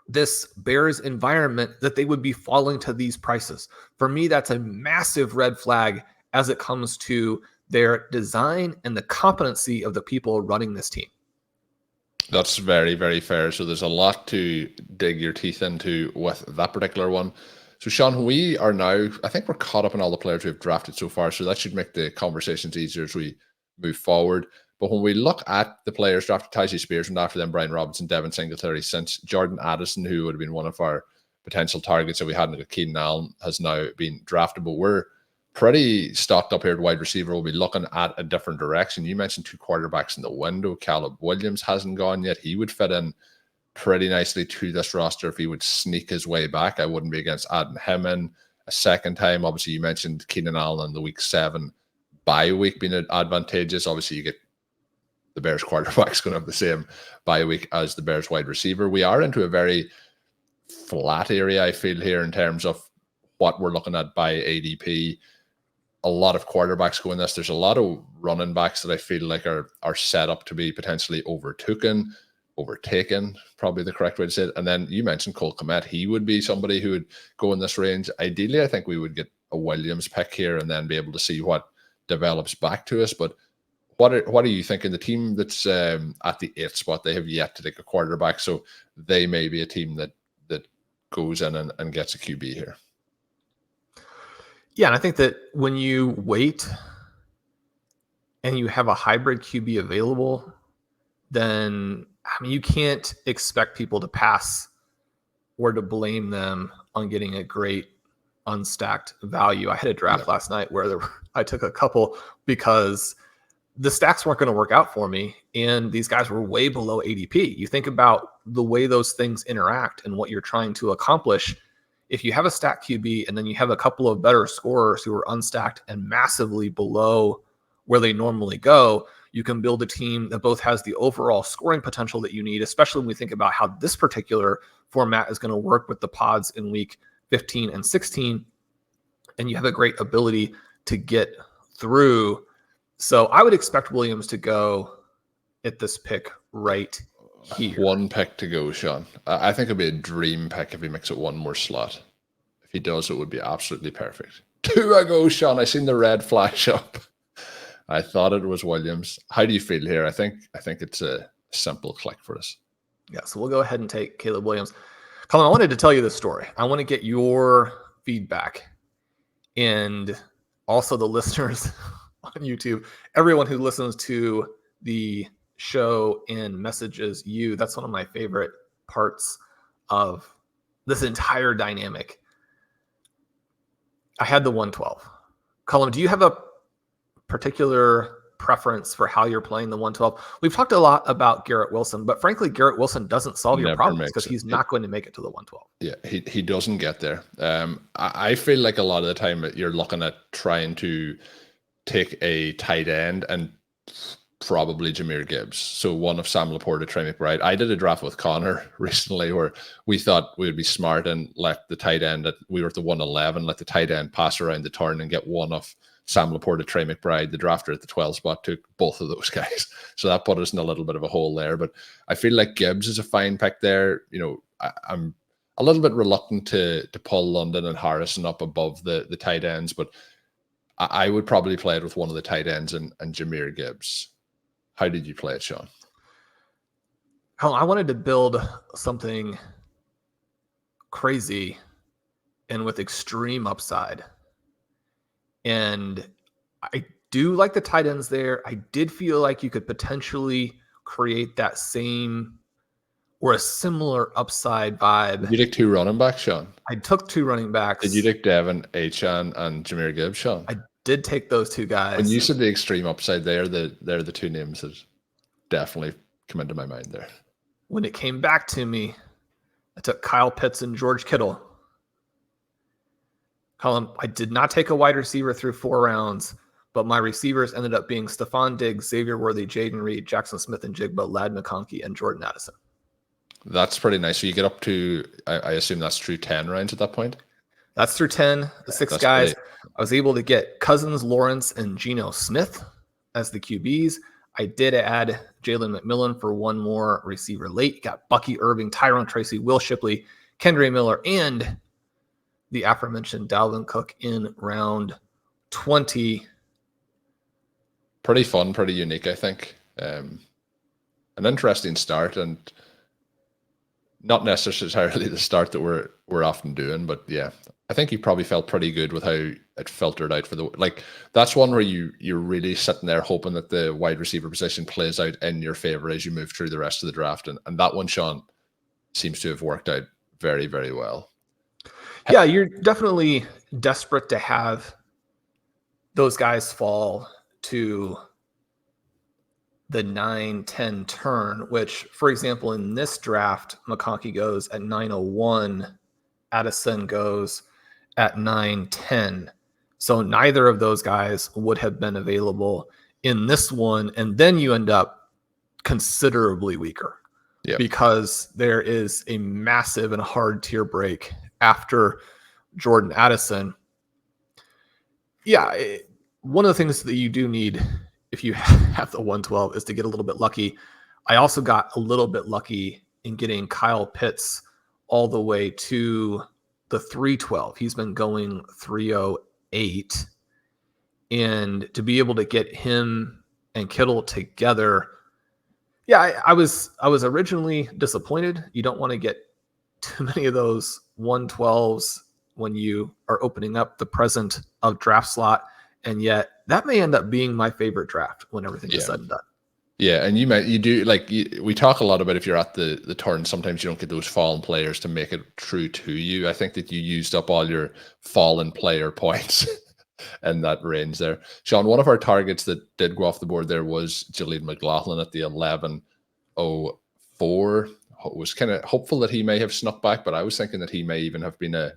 this Bears environment that they would be falling to these prices. For me, that's a massive red flag as it comes to their design and the competency of the people running this team. That's very, very fair. So there's a lot to dig your teeth into with that particular one. So, Shawn, we are now, I think we're caught up on all the players we've drafted so far, so that should make the conversations easier as we move forward. But when we look at the players drafted, Tyjae Spears, and after them, Brian Robinson, Devin Singletary, since Jordan Addison, who would have been one of our potential targets that we hadn't got. Keenan Allen has now been drafted, but we're pretty stocked up here at wide receiver. We'll be looking at a different direction. You mentioned 2 quarterbacks in the window. Caleb Williams hasn't gone yet. He would fit in pretty nicely to this roster if he would sneak his way back. I wouldn't be against adding him in a second time. Obviously, you mentioned Keenan Allen in the week 7 bye week being advantageous. Obviously, you get the Bears quarterback's going to have the same bye week as the Bears wide receiver. We are into a very flat area, I feel, here in terms of what we're looking at by ADP. A lot of quarterbacks go in this. There's a lot of running backs that I feel like are set up to be potentially overtaken, probably the correct way to say it. And then you mentioned Colm. He would be somebody who would go in this range. Ideally, I think we would get a Williams pick here and then be able to see what develops back to us. But what are you thinking? The team that's at the 8th spot, they have yet to take a quarterback, so they may be a team that goes in and gets a QB here. Yeah, and I think that when you wait and you have a hybrid QB available, then you can't expect people to pass or to blame them on getting a great unstacked value. I had a draft last night where I took a couple because the stacks weren't going to work out for me, and these guys were way below ADP. You think about the way those things interact and what you're trying to accomplish. If you have a stacked QB and then you have a couple of better scorers who are unstacked and massively below where they normally go, you can build a team that both has the overall scoring potential that you need, especially when we think about how this particular format is going to work with the pods in week 15 and 16, and you have a great ability to get through. So I would expect Williams to go at this pick right here. 1 pick to go, Shawn. I think it'd be a dream pick if he makes it 1 more slot. If he does, it would be absolutely perfect. 2 I go, Shawn. I seen the red flash up. I thought it was Williams. How do you feel here? I think it's a simple click for us. Yeah, so we'll go ahead and take Caleb Williams. Colm, I wanted to tell you this story. I want to get your feedback and also the listeners on YouTube, everyone who listens to the show and messages you. That's one of my favorite parts of this entire dynamic. I had the 112. Colm, do you have a particular preference for how you're playing the 112? We've talked a lot about Garrett Wilson, but frankly, Garrett Wilson doesn't solve your problems because he's not going to make it to the 112. Yeah, he doesn't get there. I feel like a lot of the time you're looking at trying to take a tight end and probably Jahmyr Gibbs. So one of Sam Laporta, Trey McBride. I did a draft with Connor recently where we thought we would be smart and let the tight end, we were at the 111, let the tight end pass around the turn and get one of Sam Laporta, Trey McBride. The drafter at the 12 spot took both of those guys. So that put us in a little bit of a hole there. But I feel like Gibbs is a fine pick there. I'm a little bit reluctant to pull London and Harrison up above the tight ends, but I would probably play it with one of the tight ends and Jahmyr Gibbs. How did you play it, Shawn? I wanted to build something crazy and with extreme upside. And I do like the tight ends there. I did feel like you could potentially create that same or a similar upside vibe. Did you take 2 running backs, Shawn? I took 2 running backs. Did you take Devin Achane and Jahmyr Gibbs, Shawn? I did take those 2 guys. When you said the extreme upside there, they're the 2 names that definitely come into my mind there. When it came back to me, I took Kyle Pitts and George Kittle. Colm, I did not take a wide receiver through 4 rounds, but my receivers ended up being Stephon Diggs, Xavier Worthy, Jayden Reed, Jackson Smith and Jigba, Ladd McConkey, and Jordan Addison. That's pretty nice. So you get up to, I assume that's through 10 rounds at that point? That's through 10. The 6 guys. Great. I was able to get Cousins, Lawrence, and Geno Smith as the QBs. I did add Jalen McMillan for 1 more receiver late. You got Bucky Irving, Tyrone Tracy, Will Shipley, Kendre Miller, and the aforementioned Dalvin Cook in round 20. Pretty fun, pretty unique, I think. An interesting start, and not necessarily the start that we're often doing, but yeah, I think you probably felt pretty good with how it filtered out for that's one where you're really sitting there hoping that the wide receiver position plays out in your favor as you move through the rest of the draft. And that one, Shawn, seems to have worked out very, very well. Yeah, you're definitely desperate to have those guys fall to the 9-10 turn, which, for example, in this draft, McConkey goes at 9:01, Addison goes at 9:10. So neither of those guys would have been available in this one. And then you end up considerably weaker because there is a massive and hard tier break after Jordan Addison. Yeah, one of the things that you do need if you have the 112 is to get a little bit lucky. I also got a little bit lucky in getting Kyle Pitts all the way to the 312. He's been going 308. And to be able to get him and Kittle together, yeah, I was originally disappointed. You don't want to get too many of those 112s when you are opening up the present of draft slot. And yet that may end up being my favorite draft when everything is said and done. Yeah, and we talk a lot about if you're at the turn, sometimes you don't get those fallen players to make it true to you. I think that you used up all your fallen player points in that range there. Shawn, one of our targets that did go off the board there was Jayden McLaughlin at the 11:04. I was kind of hopeful that he may have snuck back, but I was thinking that he may even have been a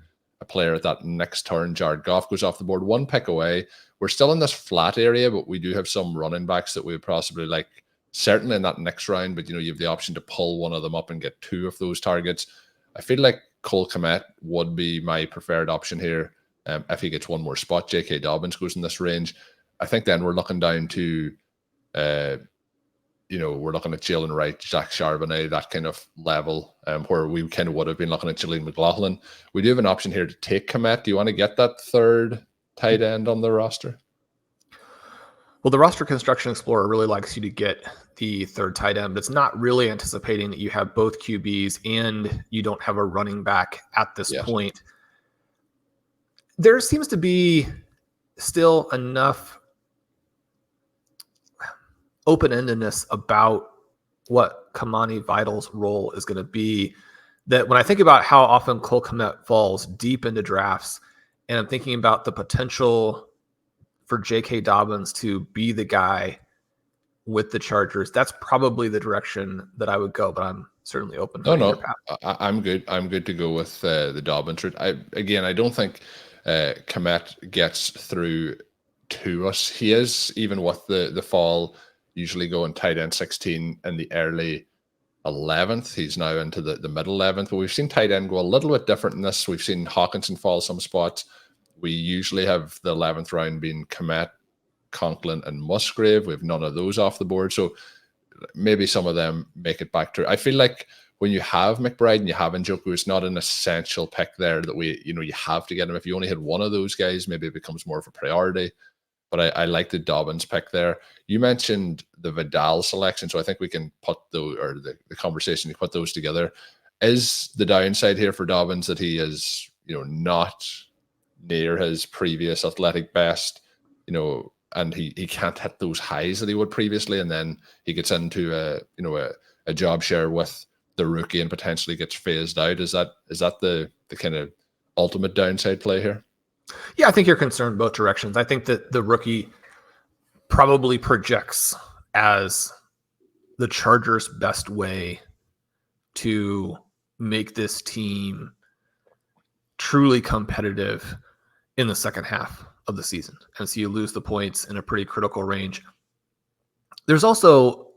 player at that next turn. Jared Goff goes off the board, one pick away. We're still in this flat area, but we do have some running backs that we would possibly like, certainly in that next round, but you have the option to pull one of them up and get two of those targets. I feel like Colm would be my preferred option here if he gets one more spot. J.K. Dobbins goes in this range. I think then we're looking down to, we're looking at Jalen Wright, Jack Charbonnet, that kind of level, where we kind of would have been looking at Jayden McLaughlin. We do have an option here to take Komet. Do you want to get that third tight end on the roster? Well, the roster construction explorer really likes you to get the third tight end, but it's not really anticipating that you have both QBs and you don't have a running back at this point. There seems to be still enough open-endedness about what Kamani Vidal's role is going to be that when I think about how often Cole Kmet falls deep into drafts, and I'm thinking about the potential for J.K. Dobbins to be the guy with the Chargers, that's probably the direction that I would go, but I'm certainly open for either path. I'm good. I'm good to go with the Dobbins route. I don't think Komet gets through to us. He is, even with the fall, usually going tight end 16 in the early 11th. He's now into the middle 11th, but we've seen tight end go a little bit different in this. We've seen Hawkinson fall some spots. We usually have the 11th round being Komet, Conklin, and Musgrave. We have none of those off the board, so maybe some of them make it back to. I feel like when you have McBride and you have Njoku, it's not an essential pick there that you have to get him. If you only had one of those guys, maybe it becomes more of a priority. But I like the Dobbins pick there. You mentioned the Vidal selection, so I think we can put the conversation to put those together. Is the downside here for Dobbins that he is, not near his previous athletic best, and he can't hit those highs that he would previously, and then he gets into a job share with the rookie and potentially gets phased out? Is that the kind of ultimate downside play here? Yeah, I think you're concerned both directions. I think that the rookie probably projects as the Chargers' best way to make this team truly competitive in the second half of the season. And so you lose the points in a pretty critical range. There's also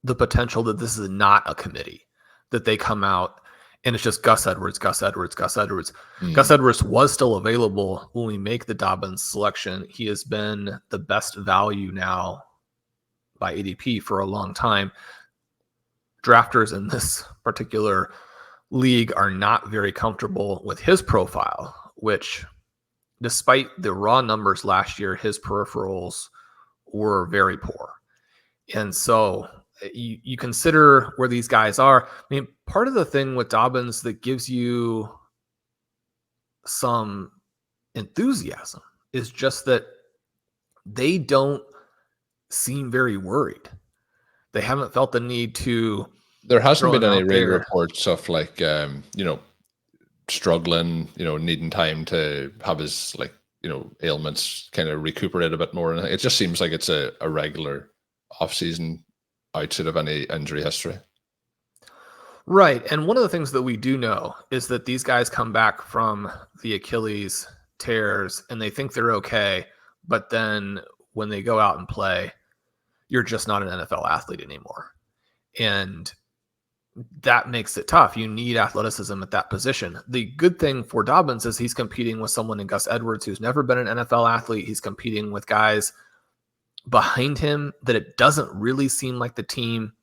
the potential that this is not a committee, that they come out and it's just Gus Edwards. Gus Edwards was still available when we make the Dobbins selection. He has been the best value now by ADP for a long time. Drafters in this particular league are not very comfortable with his profile, which, despite the raw numbers last year, his peripherals were very poor. And so you consider where these guys are. I mean, part of the thing with Dobbins that gives you some enthusiasm is just that they don't seem very worried. They haven't felt the need to. There hasn't been any rain reports of struggling, needing time to have his ailments kind of recuperate a bit more. And it just seems like it's a regular off-season outside of any injury history. Right. And one of the things that we do know is that these guys come back from the Achilles tears and they think they're okay. But then when they go out and play, you're just not an NFL athlete anymore. And that makes it tough. You need athleticism at that position. The good thing for Dobbins is he's competing with someone in Gus Edwards who's never been an NFL athlete. He's competing with guys behind him that it doesn't really seem like the team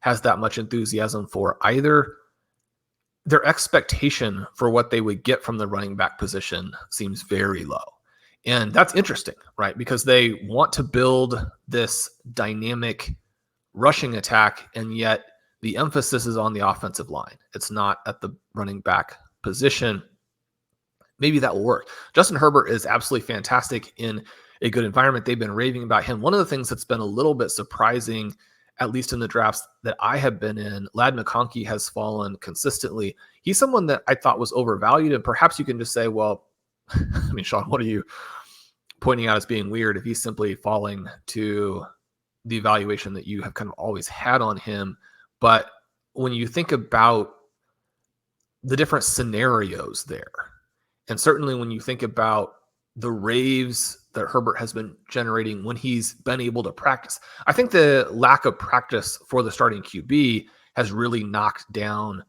has that much enthusiasm for either. Their expectation for what they would get from the running back position seems very low. And that's interesting, right? Because they want to build this dynamic rushing attack, and yet the emphasis is on the offensive line. It's not at the running back position. Maybe that will work. Justin Herbert is absolutely fantastic in a good environment. They've been raving about him. One of the things that's been a little bit surprising, at least in the drafts that I have been in, Ladd McConkey has fallen consistently. He's someone that I thought was overvalued, and perhaps you can just say, well, I mean, Shawn, what are you pointing out as being weird if he's simply falling to the evaluation that you have kind of always had on him? But when you think about the different scenarios there, and certainly when you think about the raves that Herbert has been generating when he's been able to practice, I think the lack of practice for the starting QB has really knocked down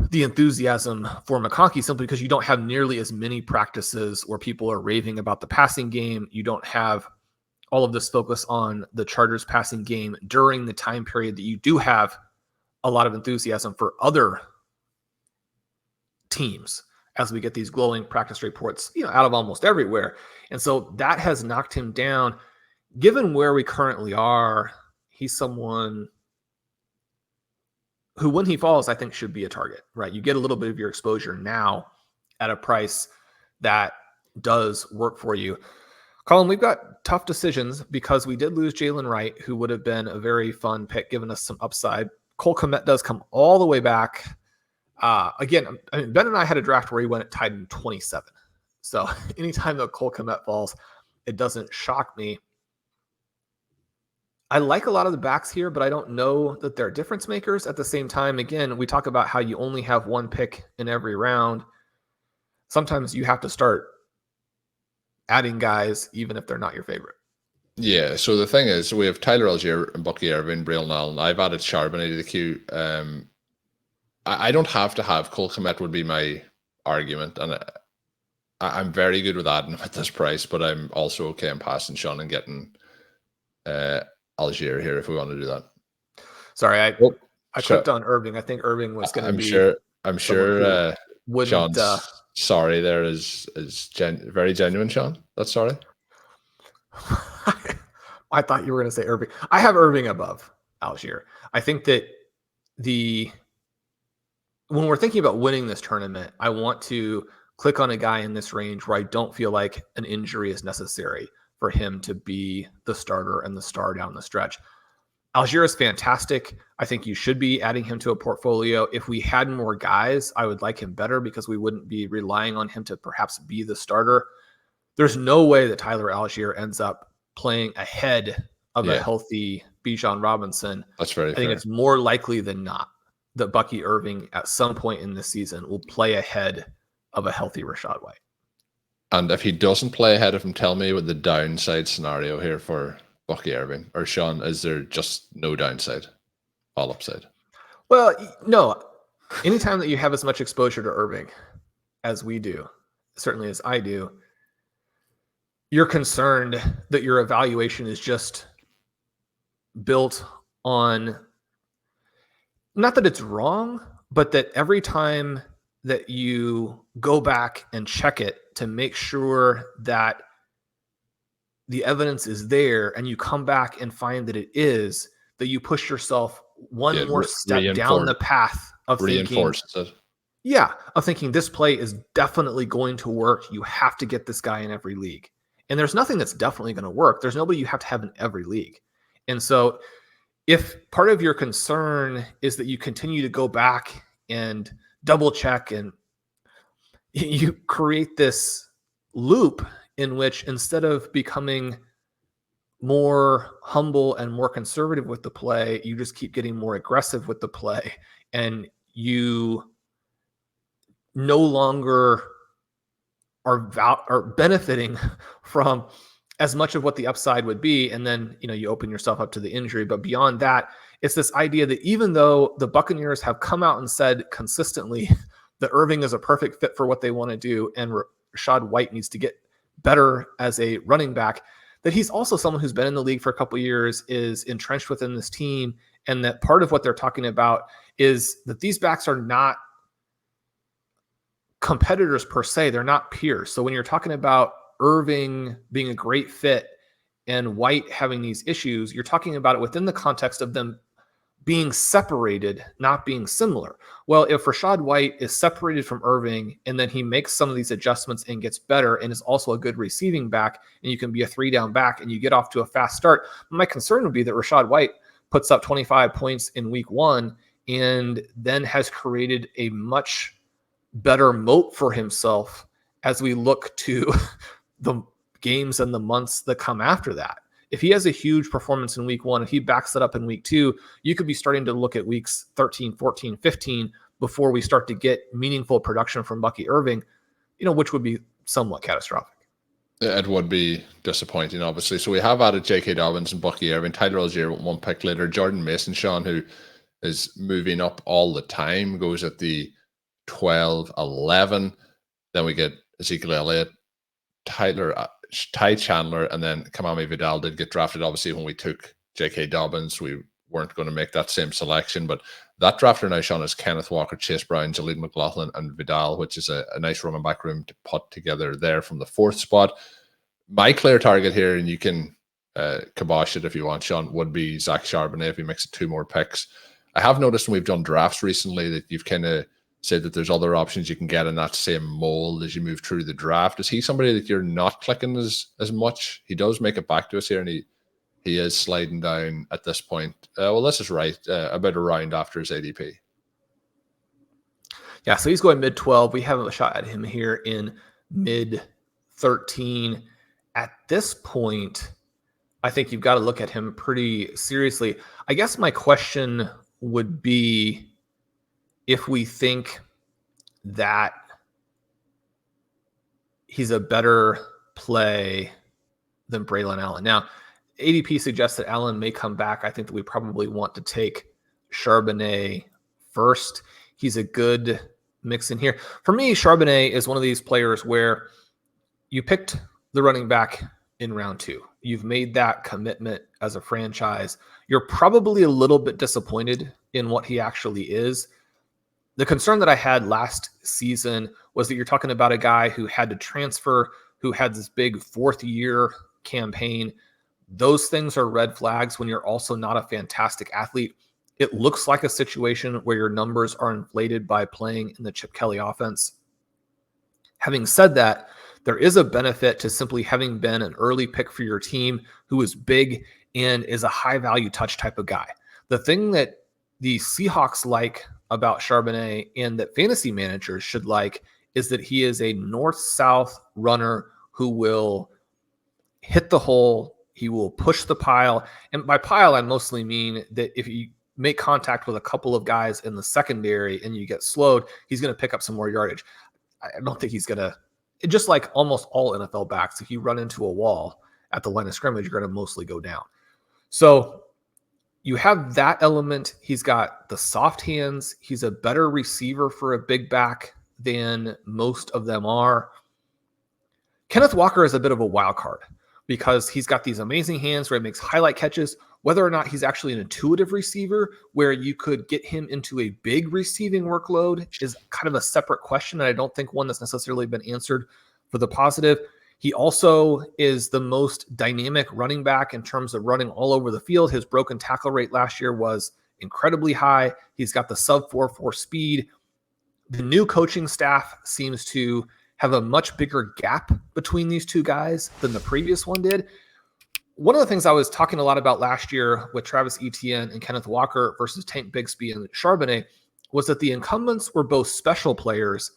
the enthusiasm for McConkey, simply because you don't have nearly as many practices where people are raving about the passing game. You don't have all of this focus on the Chargers passing game during the time period that you do have a lot of enthusiasm for other teams, as we get these glowing practice reports, out of almost everywhere. And so that has knocked him down. Given where we currently are, he's someone who, when he falls, I think should be a target, right? You get a little bit of your exposure now at a price that does work for you. Colm, we've got tough decisions because we did lose Jaylen Wright, who would have been a very fun pick, giving us some upside. Cole Kmet does come all the way back. Again, I mean, Ben and I had a draft where he went tied in 27. So anytime that Cole Kmet falls, it doesn't shock me. I like a lot of the backs here, but I don't know that they're difference makers. At the same time, again, we talk about how you only have one pick in every round. Sometimes you have to start adding guys, even if they're not your favorite. Yeah, so the thing is, we have Tyler Algier and Bucky Irving, Braylon Allen. I've added Charbonnet to the queue. I don't have to have Cole Kmet would be my argument, and I'm very good with adding him at this price, but I'm also okay in passing Shawn and getting Algier here if we want to do that. Sorry, I clicked on Irving. I think Irving was going to be. I'm sure. Shawn's sorry there is very genuine. Shawn, that's sorry. I thought you were going to say Irving. I have Irving above Algier. I think that when we're thinking about winning this tournament, I want to click on a guy in this range where I don't feel like an injury is necessary for him to be the starter and the star down the stretch. Algier is fantastic. I think you should be adding him to a portfolio. If we had more guys, I would like him better because we wouldn't be relying on him to perhaps be the starter. There's no way that Tyler Algier ends up playing ahead of a healthy Bijan Robinson. That's very fair. I think it's more likely than not that Bucky Irving at some point in this season will play ahead of a healthy Rachaad White. And if he doesn't play ahead of him, tell me what the downside scenario here for Bucky Irving. Or Shawn, is there just no downside? All upside? Well, no. Anytime that you have as much exposure to Irving as we do, certainly as I do, you're concerned that your evaluation is just built on, not that it's wrong, but that every time that you go back and check it to make sure that the evidence is there and you come back and find that it is, that you push yourself one more step down the path of thinking, of thinking this play is definitely going to work. You have to get this guy in every league. And there's nothing that's definitely going to work. There's nobody you have to have in every league. And so if part of your concern is that you continue to go back and double check, and you create this loop in which instead of becoming more humble and more conservative with the play, you just keep getting more aggressive with the play, and you no longer are benefiting from as much of what the upside would be. And then, you open yourself up to the injury. But beyond that, it's this idea that even though the Buccaneers have come out and said consistently that Irving is a perfect fit for what they want to do, and Rachaad White needs to get better as a running back, that he's also someone who's been in the league for a couple of years, is entrenched within this team. And that part of what they're talking about is that these backs are not competitors per se. They're not peers. So when you're talking about Irving being a great fit and White having these issues, you're talking about it within the context of them being separated, not being similar. Well, if Rachaad White is separated from Irving and then he makes some of these adjustments and gets better and is also a good receiving back, and you can be a 3-down back and you get off to a fast start, my concern would be that Rachaad White puts up 25 points in week 1 and then has created a much better moat for himself as we look to the games and the months that come after that. If he has a huge performance in week 1, if he backs it up in week 2, you could be starting to look at weeks 13, 14, 15 before we start to get meaningful production from Bucky Irving, which would be somewhat catastrophic. It would be disappointing, obviously. So we have added J.K. Dobbins and Bucky Irving, Tyler Algier with 1 pick later, Jordan Mason, Shawn, who is moving up all the time, goes at the 12, 11. Then we get Ezekiel Elliott, Ty Chandler, and then Kamami Vidal did get drafted. Obviously, when we took J.K. Dobbins, we weren't going to make that same selection, but that drafter now, Shawn, is Kenneth Walker, Chase Brown, Jaleel McLaughlin, and Vidal, which is a nice running back room to put together there from the 4th spot. My clear target here, and you can kibosh it if you want, Shawn, would be Zach Charbonnet if he makes it 2 more picks. I have noticed when we've done drafts recently that you've kind of said that there's other options you can get in that same mold as you move through the draft. Is he somebody that you're not clicking as much? He does make it back to us here, and he is sliding down at this point. Well, this is right, about a round after his ADP. Yeah, so he's going mid-12. We have a shot at him here in mid-13. At this point, I think you've got to look at him pretty seriously. I guess my question would be, if we think that he's a better play than Braylon Allen. Now, ADP suggests that Allen may come back. I think that we probably want to take Charbonnet first. He's a good mix in here. For me, Charbonnet is one of these players where you picked the running back in round 2. You've made that commitment as a franchise. You're probably a little bit disappointed in what he actually is. The concern that I had last season was that you're talking about a guy who had to transfer, who had this big 4th-year campaign. Those things are red flags when you're also not a fantastic athlete. It looks like a situation where your numbers are inflated by playing in the Chip Kelly offense. Having said that, there is a benefit to simply having been an early pick for your team who is big and is a high-value touch type of guy. The thing that the Seahawks like about Charbonnet and that fantasy managers should like is that he is a north-south runner who will hit the hole. He will push the pile. And by pile, I mostly mean that if you make contact with a couple of guys in the secondary and you get slowed, he's going to pick up some more yardage. I don't think he's going to, just like almost all NFL backs, if you run into a wall at the line of scrimmage, you're going to mostly go down. So you have that element. He's got the soft hands. He's a better receiver for a big back than most of them are. Kenneth Walker is a bit of a wild card because he's got these amazing hands where he makes highlight catches. Whether or not he's actually an intuitive receiver where you could get him into a big receiving workload is kind of a separate question, and I don't think one that's necessarily been answered for the positive. He also is the most dynamic running back in terms of running all over the field. His broken tackle rate last year was incredibly high. He's got the sub 4.4 speed. The new coaching staff seems to have a much bigger gap between these two guys than the previous one did. One of the things I was talking a lot about last year with Travis Etienne and Kenneth Walker versus Tank Bigsby and Charbonnet was that the incumbents were both special players.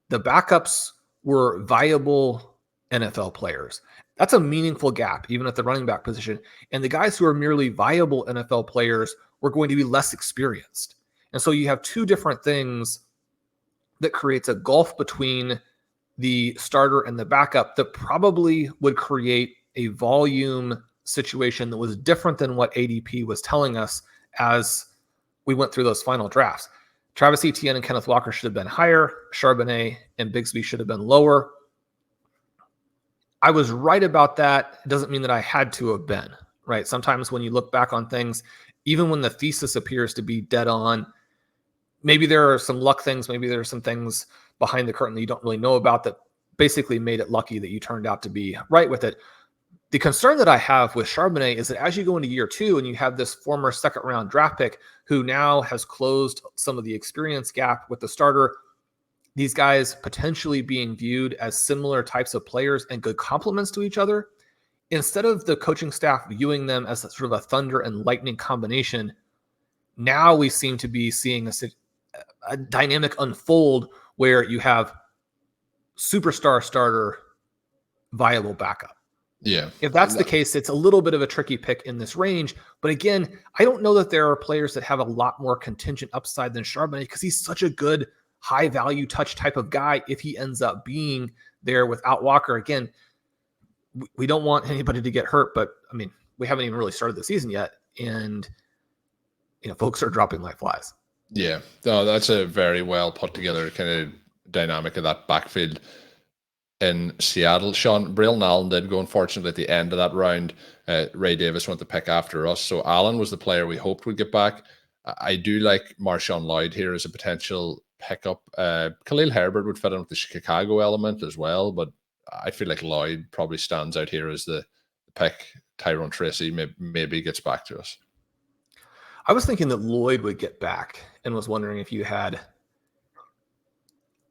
The backups were viable NFL players. That's a meaningful gap, even at the running back position. And the guys who are merely viable NFL players were going to be less experienced. And so you have two different things that creates a gulf between the starter and the backup that probably would create a volume situation that was different than what ADP was telling us as we went through those final drafts. Travis Etienne and Kenneth Walker should have been higher. Charbonnet and Bigsby should have been lower. I was right about that. It doesn't mean that I had to have been, right? Sometimes when you look back on things, even when the thesis appears to be dead on, maybe there are some luck things, maybe there are some things behind the curtain that you don't really know about that basically made it lucky that you turned out to be right with it. The concern that I have with Charbonnet is that as you go into year two and you have this former second round draft pick who now has closed some of the experience gap with the starter, these guys potentially being viewed as similar types of players and good complements to each other, instead of the coaching staff viewing them as sort of a thunder and lightning combination, now we seem to be seeing a dynamic unfold where you have superstar starter, viable backup. Yeah. If that's the case, it's a little bit of a tricky pick in this range. But again, I don't know that there are players that have a lot more contingent upside than Charbonnet because he's such a good high value touch type of guy. If he ends up being there without Walker, again, we don't want anybody to get hurt, but I mean, we haven't even really started the season yet. And, folks are dropping like flies. Yeah, no, that's a very well put together kind of dynamic of that backfield in Seattle. Shawn, Braylon Allen did go, unfortunately, at the end of that round. Ray Davis went to pick after us. So Allen was the player we hoped would get back. I do like Marshawn Lloyd here as a potential pickup. Khalil Herbert would fit in with the Chicago element as well, but I feel like Lloyd probably stands out here as the pick. Tyrone Tracy maybe gets back to us. I was thinking that Lloyd would get back and was wondering if you had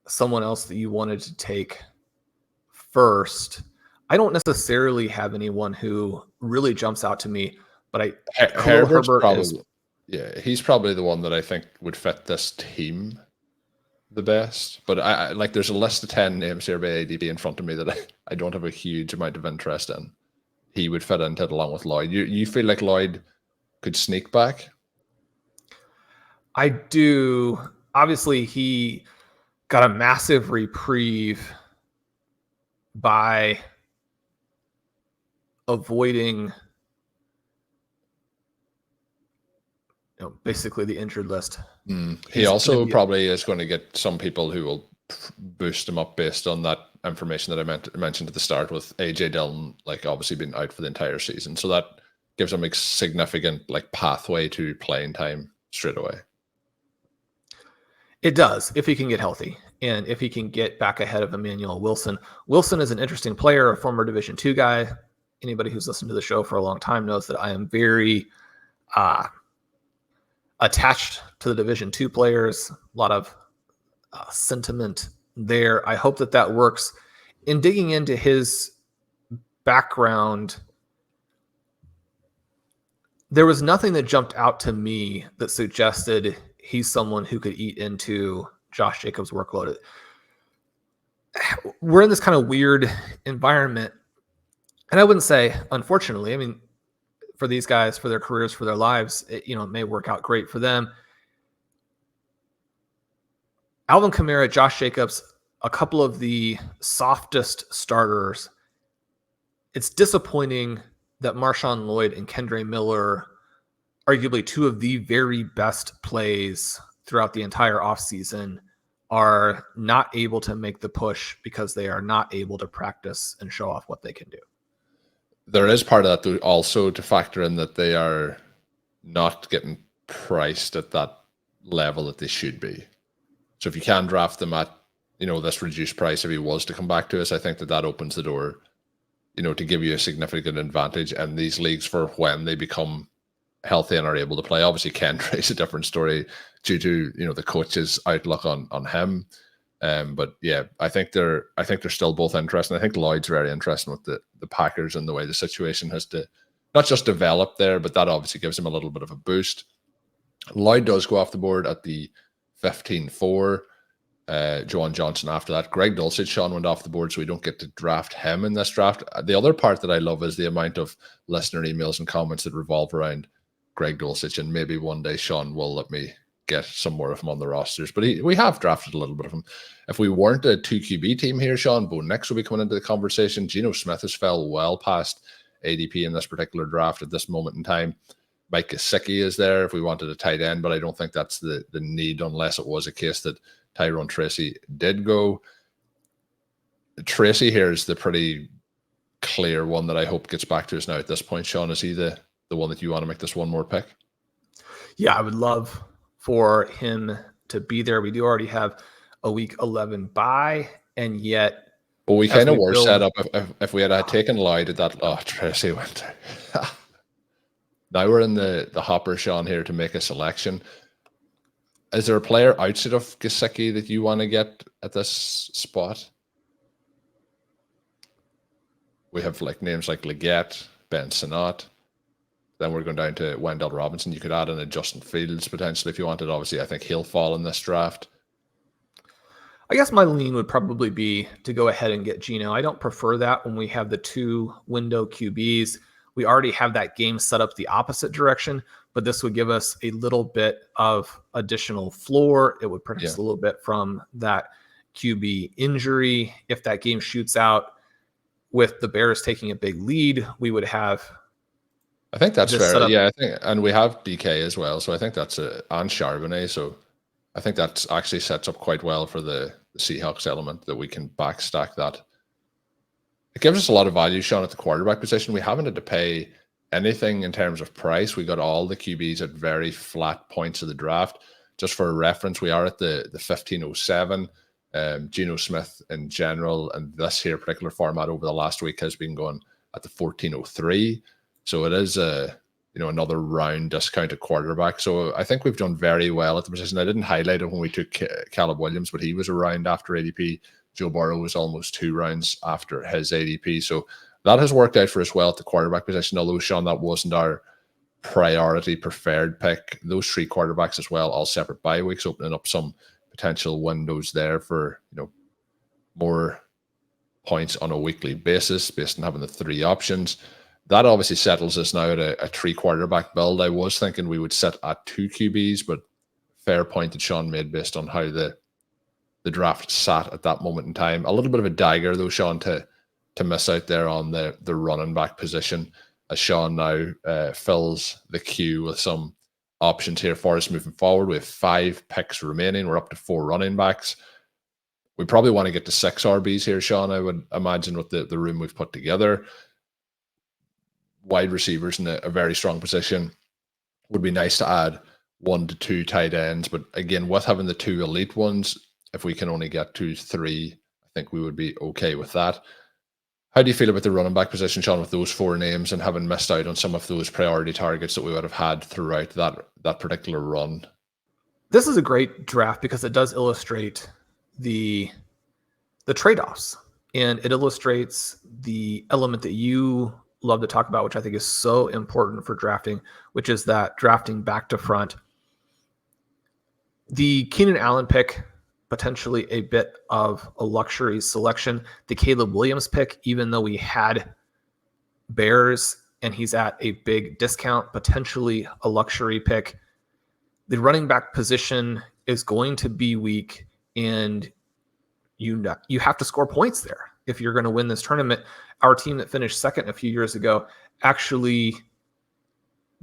someone else that you wanted to take first. I don't necessarily have anyone who really jumps out to me, but Herbert's probably, he's probably the one that I think would fit this team the best. But I like there's a list of 10 names here by ADP in front of me that I don't have a huge amount of interest in. He would fit into it along with Lloyd. You feel like Lloyd could sneak back? I do. Obviously, he got a massive reprieve by avoiding basically the injured list. He also probably is going to get some people who will boost him up based on that information that I mentioned at the start with AJ Dillon, like obviously being out for the entire season. So that gives him a significant pathway to playing time straight away. It does, if he can get healthy and if he can get back ahead of Emmanuel Wilson. Wilson is an interesting player, a former Division II guy. Anybody who's listened to the show for a long time knows that I am very attached to the Division II players. A lot of sentiment there. I hope that works. In digging into his background, there was nothing that jumped out to me that suggested he's someone who could eat into Josh Jacobs' workload. We're in this kind of weird environment. And I wouldn't say, unfortunately, I mean, for these guys, for their careers, for their lives, it may work out great for them. Alvin Kamara, Josh Jacobs, a couple of the softest starters. It's disappointing that Marshawn Lloyd and Kendre Miller, arguably two of the very best plays throughout the entire offseason, are not able to make the push because they are not able to practice and show off what they can do. There is part of that also to factor in that they are not getting priced at that level that they should be. So if you can draft them at, this reduced price, if he was to come back to us, I think that opens the door, to give you a significant advantage in these leagues for when they become healthy and are able to play. Obviously, Kendre is a different story due to the coach's outlook on him. But yeah, I think they're still both interesting. I think Lloyd's very interesting with the Packers and the way the situation has to not just develop there, but that obviously gives him a little bit of a boost. Lloyd does go off the board at the 15-4. Joan Johnson after that. Greg Dulcich, Shawn went off the board, so we don't get to draft him in this draft. The other part that I love is the amount of listener emails and comments that revolve around Greg Dulcich, and maybe one day Shawn will let me get some more of him on the rosters. But we have drafted a little bit of him. If we weren't a 2QB team here, Shawn, Bo Nix will be coming into the conversation. Geno Smith has fell well past ADP in this particular draft at this moment in time. Mike Gesicki is there if we wanted a tight end, but I don't think that's the need unless it was a case that Tyrone Tracy did go. Tracy here is the pretty clear one that I hope gets back to us now at this point. Shawn, is he the one that you want to make this one more pick? Yeah, I would love for him to be there. We do already have a week 11 bye, and yet... Well, we kind of were set up if we had taken Lloyd at that... Oh, Tracy went there. Now we're in the hopper, Shawn, here to make a selection. Is there a player outside of Gesicki that you want to get at this spot? We have names like Leggett, Ben Sinnott. Then we're going down to Wendell Robinson. You could add in a Justin Fields potentially if you wanted. Obviously, I think he'll fall in this draft. I guess my lean would probably be to go ahead and get Geno. I don't prefer that when we have the 2 window QBs. We already have that game set up the opposite direction, but this would give us a little bit of additional floor. It would protect us a little bit from that QB injury. If that game shoots out with the Bears taking a big lead, we would have... I think that's fair. Yeah, I think, and we have DK as well, so I think that's and Charbonnet. So I think that actually sets up quite well for the Seahawks element that we can backstack that. It gives us a lot of value, Shawn, at the quarterback position. We haven't had to pay anything in terms of price. We got all the QBs at very flat points of the draft. Just for reference, we are at the 1507. Geno Smith in general, and this here particular format over the last week has been going at the 1403. So it is another round discounted quarterback. So I think we've done very well at the position. I didn't highlight it when we took Caleb Williams, but he was a round after ADP. Joe Burrow was almost 2 rounds after his ADP. So that has worked out for us well at the quarterback position, although, Shawn, that wasn't our priority preferred pick. Those 3 quarterbacks as well, all separate bye weeks, opening up some potential windows there for more points on a weekly basis based on having the 3 options. That obviously settles us now at a 3 quarterback build. I was thinking we would sit at 2 QBs, but fair point that Shawn made based on how the draft sat at that moment in time. A little bit of a dagger though, Shawn, to miss out there on the running back position, as Shawn now fills the queue with some options here for us moving forward. We have 5 picks remaining. We're up to 4 running backs. We probably want to get to 6 RBs here, Shawn, I would imagine, with the room we've put together. Wide receivers in a very strong position. Would be nice to add 1 to 2 tight ends, but again, with having the 2 elite ones, if we can only get 2 to 3, I think we would be okay with that. How do you feel about the running back position, Shawn, with those 4 names and having missed out on some of those priority targets that we would have had throughout that particular run? This is a great draft because it does illustrate the trade-offs, and it illustrates the element that you love to talk about, which I think is so important for drafting, which is that drafting back to front. The Keenan Allen pick, potentially a bit of a luxury selection. The Caleb Williams pick, even though we had Bears and he's at a big discount, potentially a luxury pick. The running back position is going to be weak, and you have to score points there if you're going to win this tournament. Our team that finished second a few years ago actually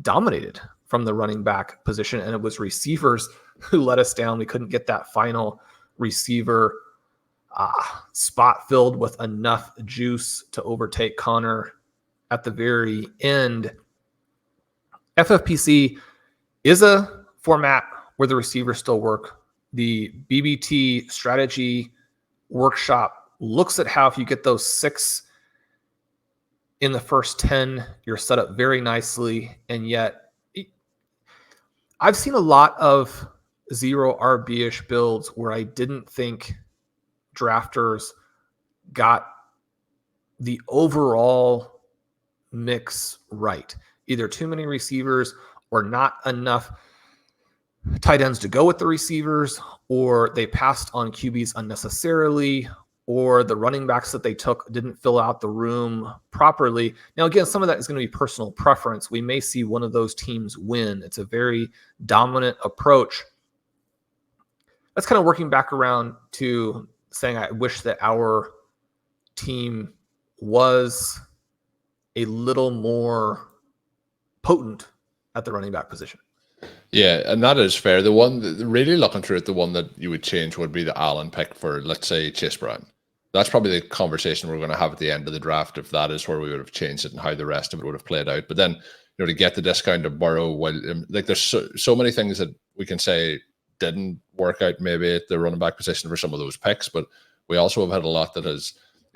dominated from the running back position, and it was receivers who let us down. We couldn't get that final receiver spot filled with enough juice to overtake Connor at the very end. FFPC is a format where the receivers still work. The BBT strategy workshop looks at how if you get those 6 in the first 10, you're set up very nicely. And yet I've seen a lot of 0 RB-ish builds where I didn't think drafters got the overall mix right. Either too many receivers or not enough tight ends to go with the receivers, or they passed on QBs unnecessarily, or the running backs that they took didn't fill out the room properly. Now, again, some of that is going to be personal preference. We may see one of those teams win. It's a very dominant approach. That's kind of working back around to saying I wish that our team was a little more potent at the running back position. Yeah, and that is fair. The one that, really looking through it, the one that you would change would be the Allen pick for, let's say, Chase Brown. That's probably the conversation we're going to have at the end of the draft, if that is where we would have changed it and how the rest of it would have played out. But then, to get the discount of Burrow, like there's so many things that we can say didn't work out maybe at the running back position for some of those picks, but we also have had a lot that has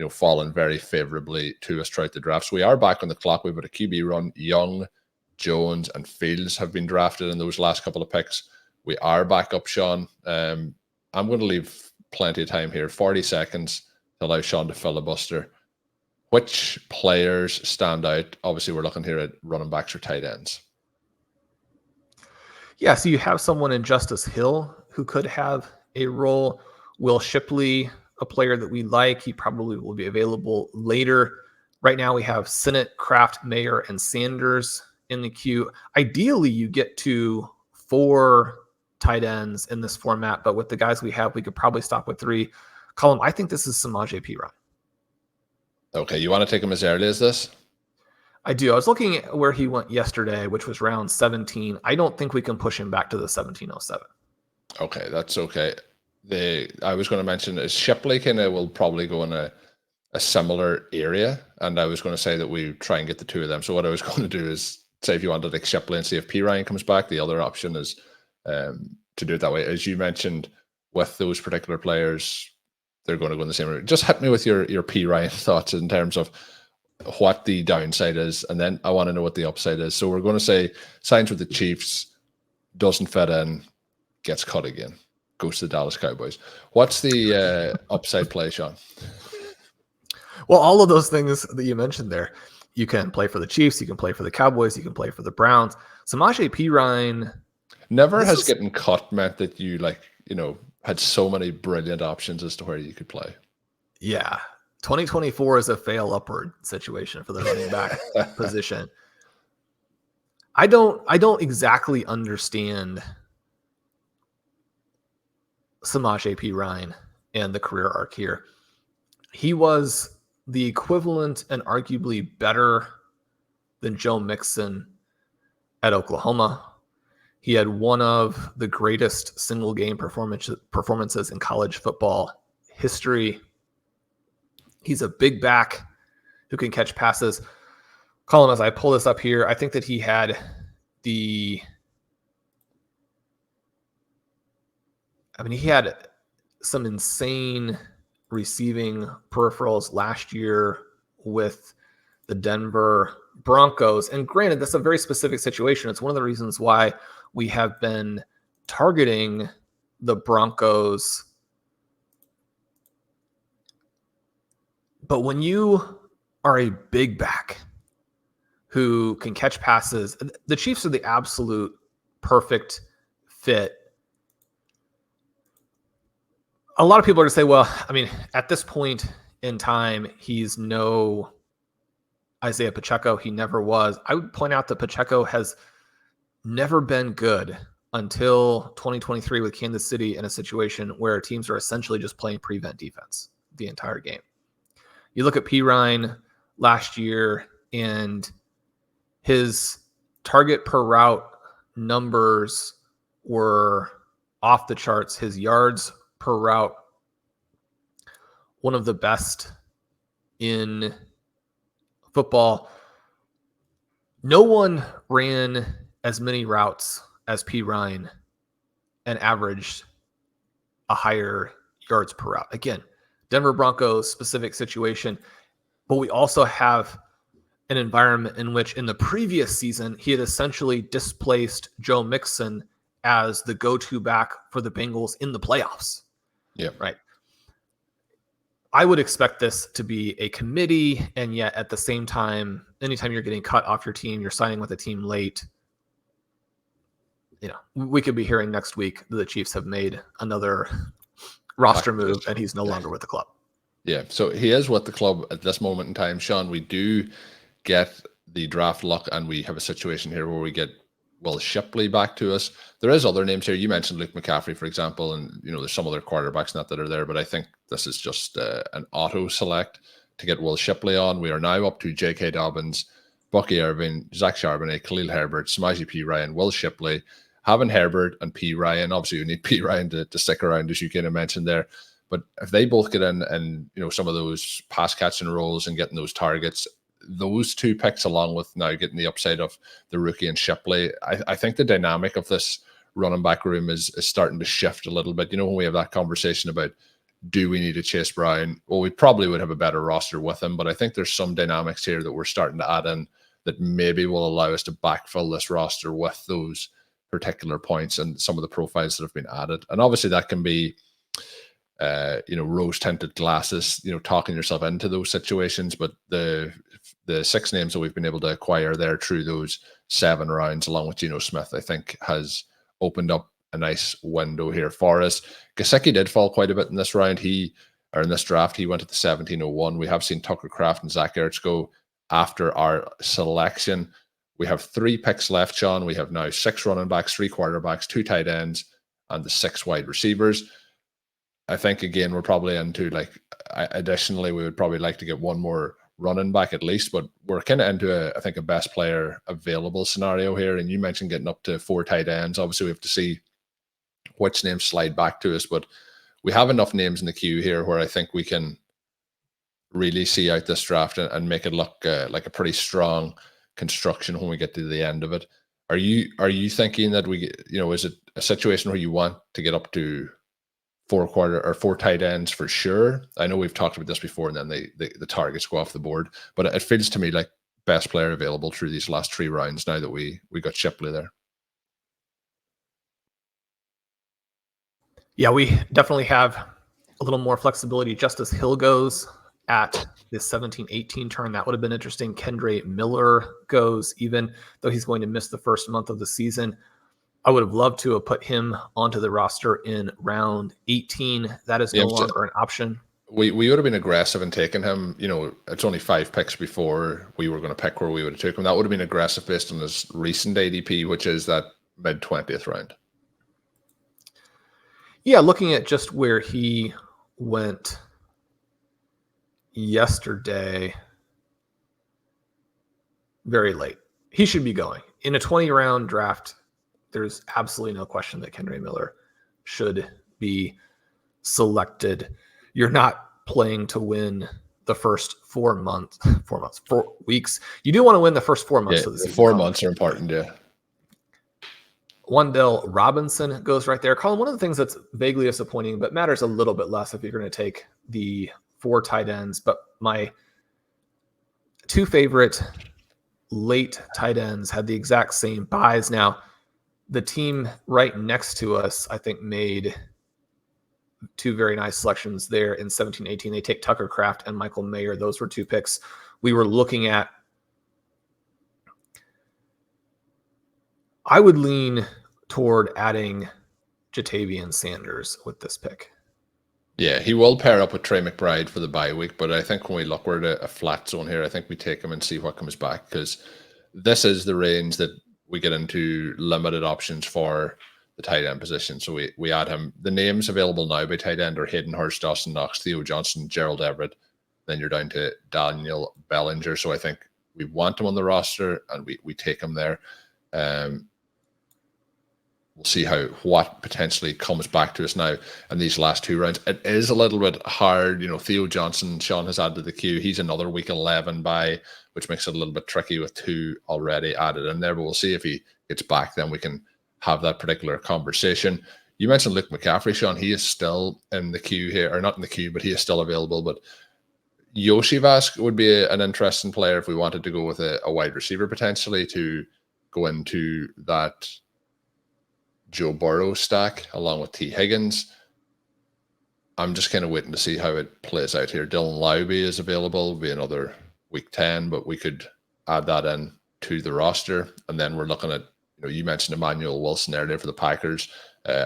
fallen very favorably to us throughout the draft. So we are back on the clock. We've got a QB run. Young, Jones, and Fields have been drafted in those last couple of picks. We are back up, Shawn. I'm going to leave plenty of time here, 40 seconds, to allow Shawn to filibuster. Which players stand out? Obviously, we're looking here at running backs or tight ends. Yeah, so you have someone in Justice Hill who could have a role. Will Shipley, a player that we like, he probably will be available later. Right now we have Sinnott, Kraft, Mayer, and Sanders in the queue. Ideally, you get to 4 tight ends in this format, but with the guys we have, we could probably stop with 3. Colm, I think this is Samaje Perine. Okay, you want to take him as early as this? I do. I was looking at where he went yesterday, which was round 17. I don't think we can push him back to the 1707. Okay, that's okay. I was going to mention is Shipley kind of will probably go in a similar area, and I was going to say that we try and get the 2 of them. So what I was going to do is say if you wanted to take Shipley and see if Perine comes back, the other option is to do it that way. As you mentioned, with those particular players, they're going to go in the same route. Just hit me with your Perine thoughts in terms of what the downside is, and then I want to know what the upside is. So we're going to say signs with the Chiefs, doesn't fit in, gets cut again, goes to the Dallas Cowboys. What's the upside play, Shawn? Well, all of those things that you mentioned there, you can play for the Chiefs, you can play for the Cowboys, you can play for the Browns. Samaje Perine never has getting cut meant that you had so many brilliant options as to where you could play. Yeah. 2024 is a fail upward situation for the running back position. I don't exactly understand Samaje Perine and the career arc here. He was the equivalent and arguably better than Joe Mixon at Oklahoma. He had one of the greatest single game performances in college football history. He's a big back who can catch passes. Colm, as I pull this up here, I think that he had he had some insane receiving peripherals last year with the Denver Broncos. And granted, that's a very specific situation. It's one of the reasons why we have been targeting the Broncos. But when you are a big back who can catch passes, the Chiefs are the absolute perfect fit. A lot of people are going to say, well, at this point in time, he's no Isaiah Pacheco. He never was. I would point out that Pacheco has never been good until 2023 with Kansas City in a situation where teams are essentially just playing prevent defense the entire game. You look at Perine last year, and his target per route numbers were off the charts. His yards per route, one of the best in football. No one ran as many routes as Perine and averaged a higher yards per route. Again, Denver Broncos specific situation, but we also have an environment in which in the previous season, he had essentially displaced Joe Mixon as the go-to back for the Bengals in the playoffs. Yeah. Right. I would expect this to be a committee, and yet at the same time, anytime you're getting cut off your team, you're signing with a team late. we could be hearing next week that the Chiefs have made another roster move and he's no longer with the club. Yeah, so he is with the club at this moment in time, Shawn. We do get the draft luck, and we have a situation here where we get Will Shipley back to us. There is other names here. You mentioned Luke McCaffrey, for example, and there's some other quarterbacks not that are there, but I think this is just an auto select to get Will Shipley on. We are now up to J.K. Dobbins, Bucky Irving, Zach Charbonnet, Khalil Herbert, Samaje Perine, Will Shipley. Having Herbert and P. Ryan, obviously you need P. Ryan to stick around, as you kind of mentioned there. But if they both get in and some of those pass catching roles and getting those targets, those two picks, along with now getting the upside of the rookie and Shipley, I think the dynamic of this running back room is starting to shift a little bit. When we have that conversation about, do we need to chase Brown? Well, we probably would have a better roster with him, but I think there's some dynamics here that we're starting to add in that maybe will allow us to backfill this roster with those particular points and some of the profiles that have been added. And obviously that can be rose-tinted glasses, talking yourself into those situations. But the 6 names that we've been able to acquire there through those 7 rounds, along with Geno Smith, I think has opened up a nice window here for us. Gesicki did fall quite a bit in this round. In this draft, he went at the 1701. We have seen Tucker Kraft and Zach Ertz go after our selection. We have 3 picks left, Shawn. We have now 6 running backs, 3 quarterbacks, 2 tight ends, and the 6 wide receivers. I think, again, we're probably into additionally, we would probably like to get 1 more running back at least, but we're kind of into a best player available scenario here. And you mentioned getting up to 4 tight ends. Obviously, we have to see which names slide back to us, but we have enough names in the queue here where I think we can really see out this draft and make it look like a pretty strong construction when we get to the end of it. Are you thinking that is it a situation where you want to get up to 4 tight ends for sure? I know we've talked about this before, and then the targets go off the board, but it feels to me like best player available through these last 3 rounds now that we got Shipley there. Yeah, we definitely have a little more flexibility. Justice Hill goes at the 17-18 turn. That would have been interesting. Kendre Miller goes, even though he's going to miss the first month of the season. I would have loved to have put him onto the roster in round 18. That is no longer an option. We would have been aggressive in taking him. It's only 5 picks before we were going to pick where we would have taken him. That would have been aggressive based on his recent ADP, which is that mid-20th round. Yeah, looking at just where he went yesterday, very late. He should be going. In a 20-round draft, there's absolutely no question that Kendre Miller should be selected. You're not playing to win the first 4 weeks. You do want to win the first 4 months of the season. 4 months are important, yeah. Wan'Dale Robinson goes right there. Colm, one of the things that's vaguely disappointing, but matters a little bit less if you're going to take the 4 tight ends, but my 2 favorite late tight ends had the exact same buys. Now, the team right next to us, I think, made 2 very nice selections there in 17-18. They take Tucker Kraft and Michael Mayer. Those were 2 picks we were looking at. I would lean toward adding Jatavian Sanders with this pick. Yeah, he will pair up with Trey McBride for the bye week, but I think when we look, we're at a flat zone here. I think we take him and see what comes back, because this is the range that we get into limited options for the tight end position. So we add him. The names available now by tight end are Hayden Hurst, Dawson Knox, Theo Johnson, Gerald Everett. Then you're down to Daniel Bellinger. So I think we want him on the roster and we take him there. We'll see what potentially comes back to us now in these last 2 rounds. It is a little bit hard. Theo Johnson, Shawn has added to the queue. He's another week 11 bye, which makes it a little bit tricky with 2 already added in there. But we'll see if he gets back, then we can have that particular conversation. You mentioned Luke McCaffrey, Shawn. He is still in the queue here, or not in the queue, but he is still available. But Yoshi Vask would be an interesting player if we wanted to go with a wide receiver potentially to go into that Joe Burrow stack along with T. Higgins. I'm just kind of waiting to see how it plays out here. Dylan Lowby is available, will be another week 10, but we could add that in to the roster. And then we're looking at you mentioned Emmanuel Wilson earlier for the Packers,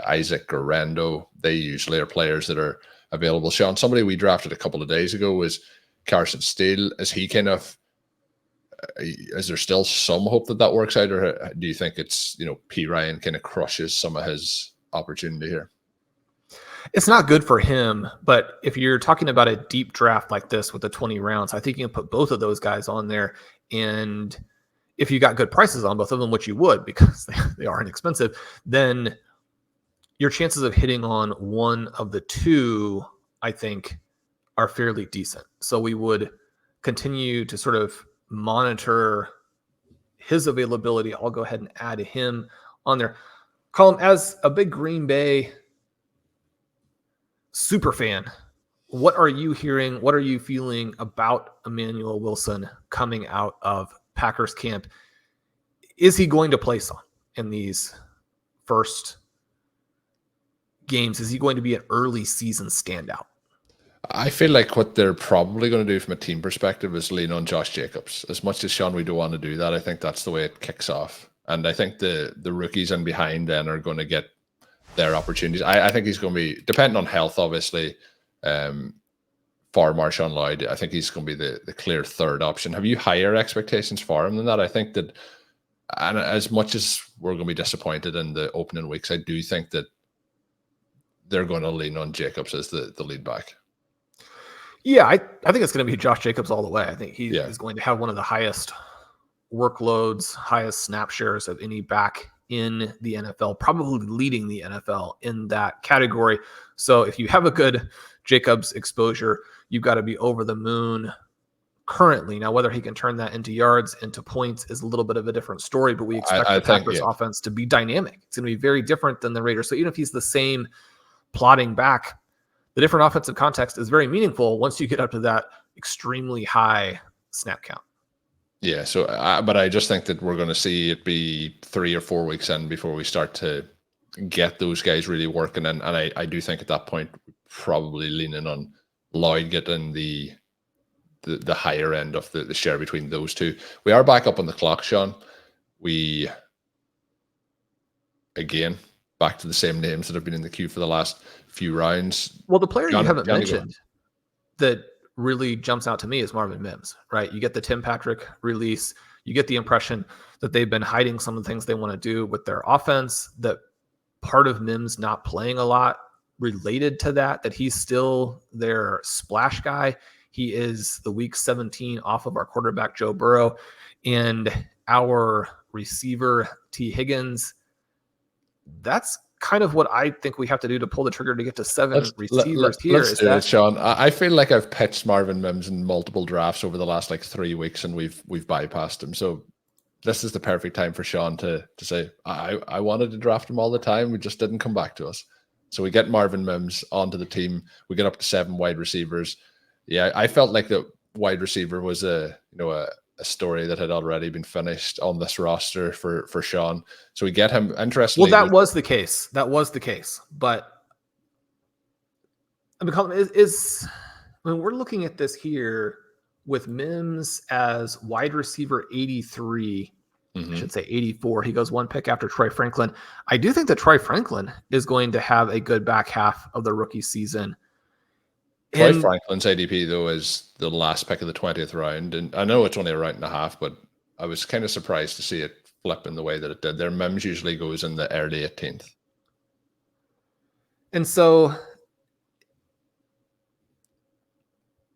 Isaac Guerrero. They usually are players that are available. Shawn, somebody we drafted a couple of days ago was Carson Steele. Is he kind of, is there still some hope that works out, or do you think it's, Perine kind of crushes some of his opportunity here? It's not good for him, but if you're talking about a deep draft like this with the 20 rounds, I think you can put both of those guys on there. And if you got good prices on both of them, which you would because they are inexpensive, then your chances of hitting on one of the two, I think, are fairly decent. So we would continue to sort of monitor his availability. I'll go ahead and add him on there. Colm, as a big Green Bay super fan, what are you hearing? What are you feeling about Emmanuel Wilson coming out of Packers camp? Is he going to play some in these first games? Is he going to be an early season standout? I feel like what they're probably going to do from a team perspective is lean on Josh Jacobs. As much as Shawn, we don't want to do that, I think that's the way it kicks off. And I think the rookies and behind then are going to get their opportunities. I think he's going to be, depending on health, obviously, for Marshawn Lloyd, I think he's going to be the clear third option. Have you higher expectations for him than that? I think that, and as much as we're going to be disappointed in the opening weeks, I do think that they're going to lean on Jacobs as the lead back. Yeah, I think it's going to be Josh Jacobs all the way. I think he is going to have one of the highest workloads, highest snap shares of any back in the NFL, probably leading the NFL in that category. So if you have a good Jacobs exposure, you've got to be over the moon currently. Now, whether he can turn that into yards, into points is a little bit of a different story, but we expect the Packers offense to be dynamic. It's going to be very different than the Raiders. So even if he's the same plodding back, the different offensive context is very meaningful once you get up to that extremely high snap count. Yeah, so but I just think that we're going to see it be 3 or 4 weeks in before we start to get those guys really working. And I do think at that point, probably leaning on Lloyd getting the higher end of the share between those two. We are back up on the clock, Shawn. We, again, back to the same names that have been in the queue for the last few rounds. Well, the player you haven't mentioned that really jumps out to me is Marvin Mims, right? You get the Tim Patrick release. You get the impression that they've been hiding some of the things they want to do with their offense, that part of Mims not playing a lot related to that he's still their splash guy. He is the week 17 off of our quarterback, Joe Burrow, and our receiver, T. Higgins. That's kind of what I think we have to do to pull the trigger to get to 7 receivers here. Let's do it, Shawn. I feel like I've pitched Marvin Mims in multiple drafts over the last 3 weeks, and we've bypassed him. So this is the perfect time for Shawn to say, I wanted to draft him all the time. We just didn't come back to us. So we get Marvin Mims onto the team. We get up to 7 wide receivers. Yeah, I felt like the wide receiver was a story that had already been finished on this roster for Shawn. So we get him. Interestingly, well, that was the case. But I mean, we're looking at this here with Mims as wide receiver 83. I should say 84. He goes 1 pick after Troy Franklin. I do think that Troy Franklin is going to have a good back half of the rookie season. Troy Franklin's ADP, though, is the last pick of the 20th round. And I know it's only a round and a half, but I was kind of surprised to see it flip in the way that it did. Their Mims usually goes in the early 18th. And so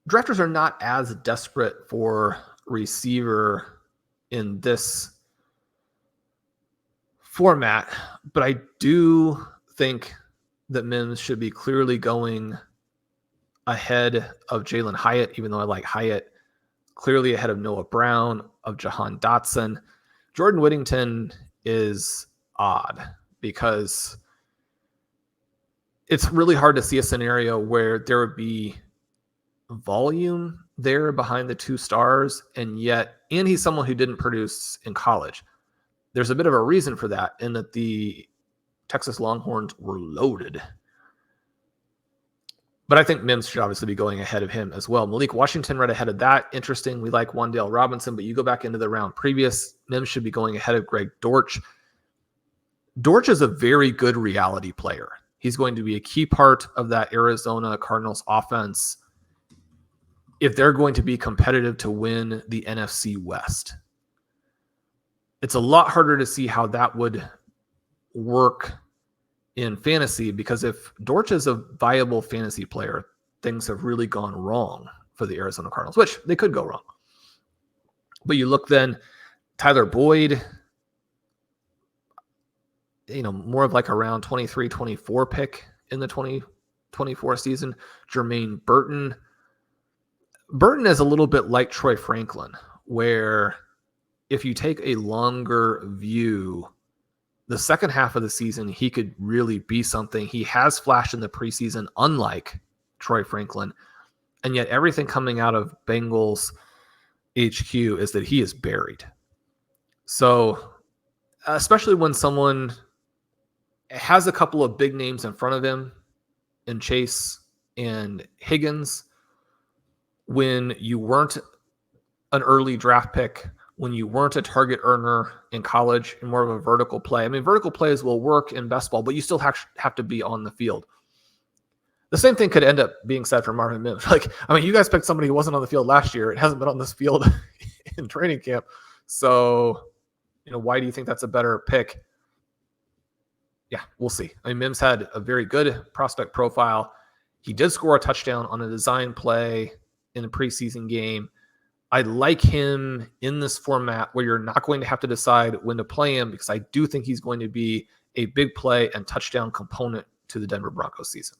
drafters are not as desperate for receiver in this format, but I do think that Mims should be clearly going ahead of Jalen Hyatt, even though I like Hyatt, clearly ahead of Noah Brown, of Jahan Dotson. Jordan Whittington is odd because it's really hard to see a scenario where there would be volume there behind the 2 stars, and he's someone who didn't produce in college. There's a bit of a reason for that, in that the Texas Longhorns were loaded. But I think Mims should obviously be going ahead of him as well. Malik Washington right ahead of that. Interesting. We like Wan'Dale Robinson, but you go back into the round previous, Mims should be going ahead of Greg Dortch. Dortch is a very good reality player. He's going to be a key part of that Arizona Cardinals offense if they're going to be competitive to win the NFC West. It's a lot harder to see how that would work in fantasy, because if Dortch is a viable fantasy player, things have really gone wrong for the Arizona Cardinals, which they could go wrong. But you look then, Tyler Boyd, more of like around 23, 24 pick in the 2024 season. Jermaine Burton. Burton is a little bit like Troy Franklin, where if you take a longer view, the second half of the season, he could really be something. He has flashed in the preseason, unlike Troy Franklin. And yet everything coming out of Bengals HQ is that he is buried. So especially when someone has a couple of big names in front of him in Chase and Higgins, when you weren't an early draft pick, when you weren't a target earner in college and more of a vertical play. I mean, vertical plays will work in best ball, but you still have to be on the field. The same thing could end up being said for Marvin Mims. You guys picked somebody who wasn't on the field last year. It hasn't been on this field in training camp. So, why do you think that's a better pick? Yeah, we'll see. Mims had a very good prospect profile. He did score a touchdown on a design play in a preseason game. I like him in this format where you're not going to have to decide when to play him, because I do think he's going to be a big play and touchdown component to the Denver Broncos season.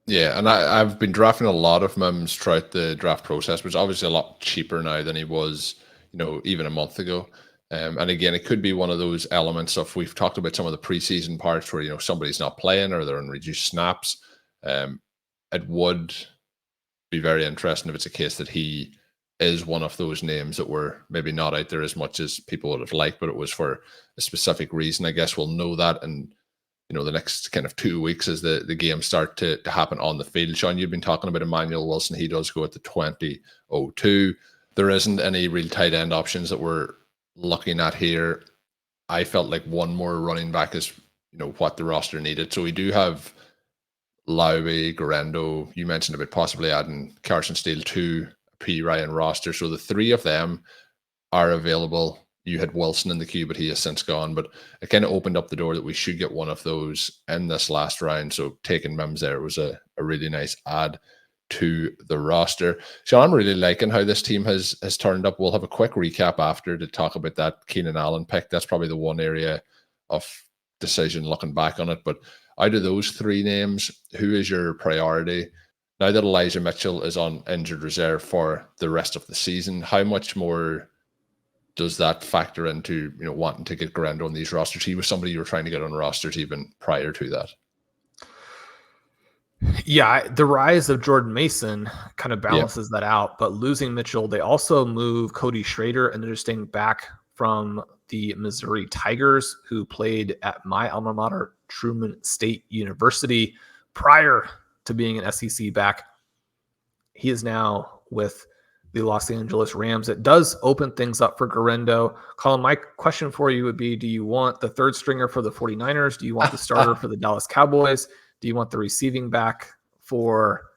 Yeah, and I've been drafting a lot of Mims throughout the draft process, which is obviously a lot cheaper now than he was, even a month ago. And again, it could be one of those elements of, we've talked about some of the preseason parts where, somebody's not playing or they're in reduced snaps. It would be very interesting if it's a case that he is one of those names that were maybe not out there as much as people would have liked, but it was for a specific reason. I guess we'll know that in, the next kind of 2 weeks as the games start to happen on the field. Shawn, you've been talking about Emmanuel Wilson. He does go at the 20.02. There isn't any real tight end options that we're looking at here. I felt like one more running back is, what the roster needed. So we do have Lowry, Guerrero. You mentioned about possibly adding Carson Steele to a P. Ryan roster. So the three of them are available. You had Wilson in the queue, but he has since gone. But it kind of opened up the door that we should get one of those in this last round. So taking Mims there was a really nice add to the roster. So I'm really liking how this team has turned up. We'll have a quick recap after to talk about that Keenan Allen pick. That's probably the one area of decision looking back on it. But out of those three names, who is your priority? Now that Elijah Mitchell is on injured reserve for the rest of the season, how much more does that factor into, wanting to get Guerrero on these rosters? He was somebody you were trying to get on rosters even prior to that. Yeah, the rise of Jordan Mason kind of balances that out, but losing Mitchell, they also move Cody Schrader, and they're staying back from the Missouri Tigers, who played at my alma mater, Truman State University, prior to being an SEC back. He is now with the Los Angeles Rams. It does open things up for Guerrero. Colm, my question for you would be, do you want the third stringer for the 49ers? Do you want the starter for the Dallas Cowboys? Do you want the receiving back for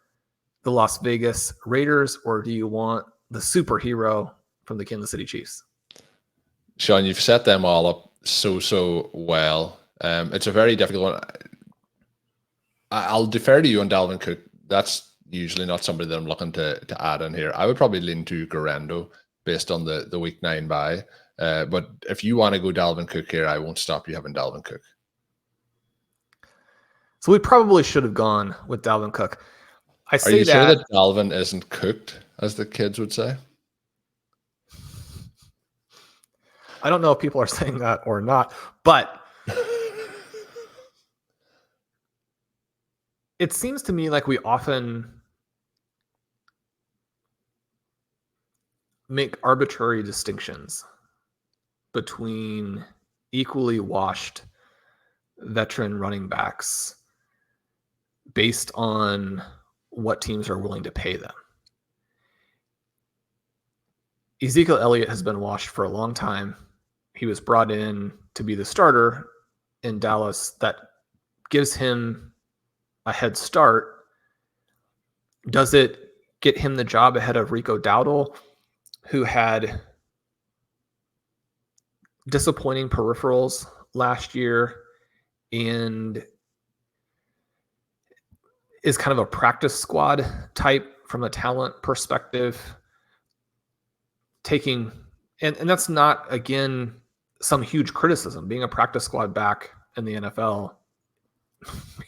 the Las Vegas Raiders? Or do you want the superhero from the Kansas City Chiefs? Shawn, you've set them all up so well. It's a very difficult one. I'll defer to you on Dalvin Cook. That's usually not somebody that I'm looking to add in here. I would probably lean to Guerrero based on the week 9 bye. But if you want to go Dalvin Cook here, I won't stop you having Dalvin Cook. So we probably should have gone with Dalvin Cook. Are you sure that Dalvin isn't cooked, as the kids would say? I don't know if people are saying that or not, but it seems to me like we often make arbitrary distinctions between equally washed veteran running backs based on what teams are willing to pay them. Ezekiel Elliott has been washed for a long time. He was brought in to be the starter in Dallas that gives him a head start. Does it get him the job ahead of Rico Dowdle, who had disappointing peripherals last year and is kind of a practice squad type from a talent perspective, taking, and that's not, again, some huge criticism. Being a practice squad back in the NFL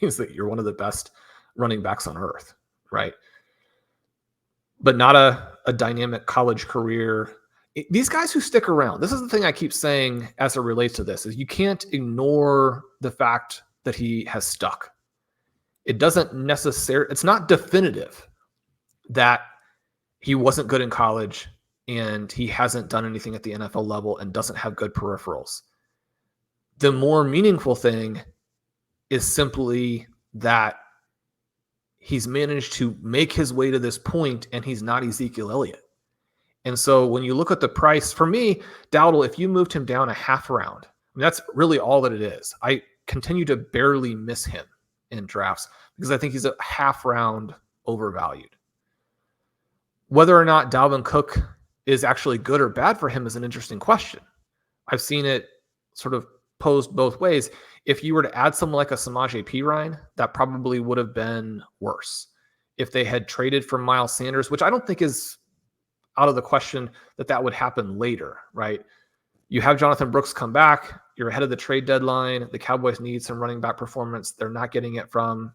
means that you're one of the best running backs on earth, right? But not a dynamic college career. These guys who stick around, this is the thing I keep saying as it relates to this, is you can't ignore the fact that he has stuck. It doesn't necessarily, it's not definitive that he wasn't good in college and he hasn't done anything at the NFL level and doesn't have good peripherals. The more meaningful thing is simply that he's managed to make his way to this point and he's not Ezekiel Elliott. And so when you look at the price, for me, Dowdle, if you moved him down a half round, I mean, that's really all that it is. I continue to barely miss him in drafts because I think he's a half round overvalued. Whether or not Dalvin Cook is actually good or bad for him is an interesting question. I've seen it sort of posed both ways. If you were to add someone like a Samaje Perine, that probably would have been worse. If they had traded for Miles Sanders, which I don't think is out of the question that would happen later, right? You have Jonathan Brooks come back. You're ahead of the trade deadline. The Cowboys need some running back performance. They're not getting it from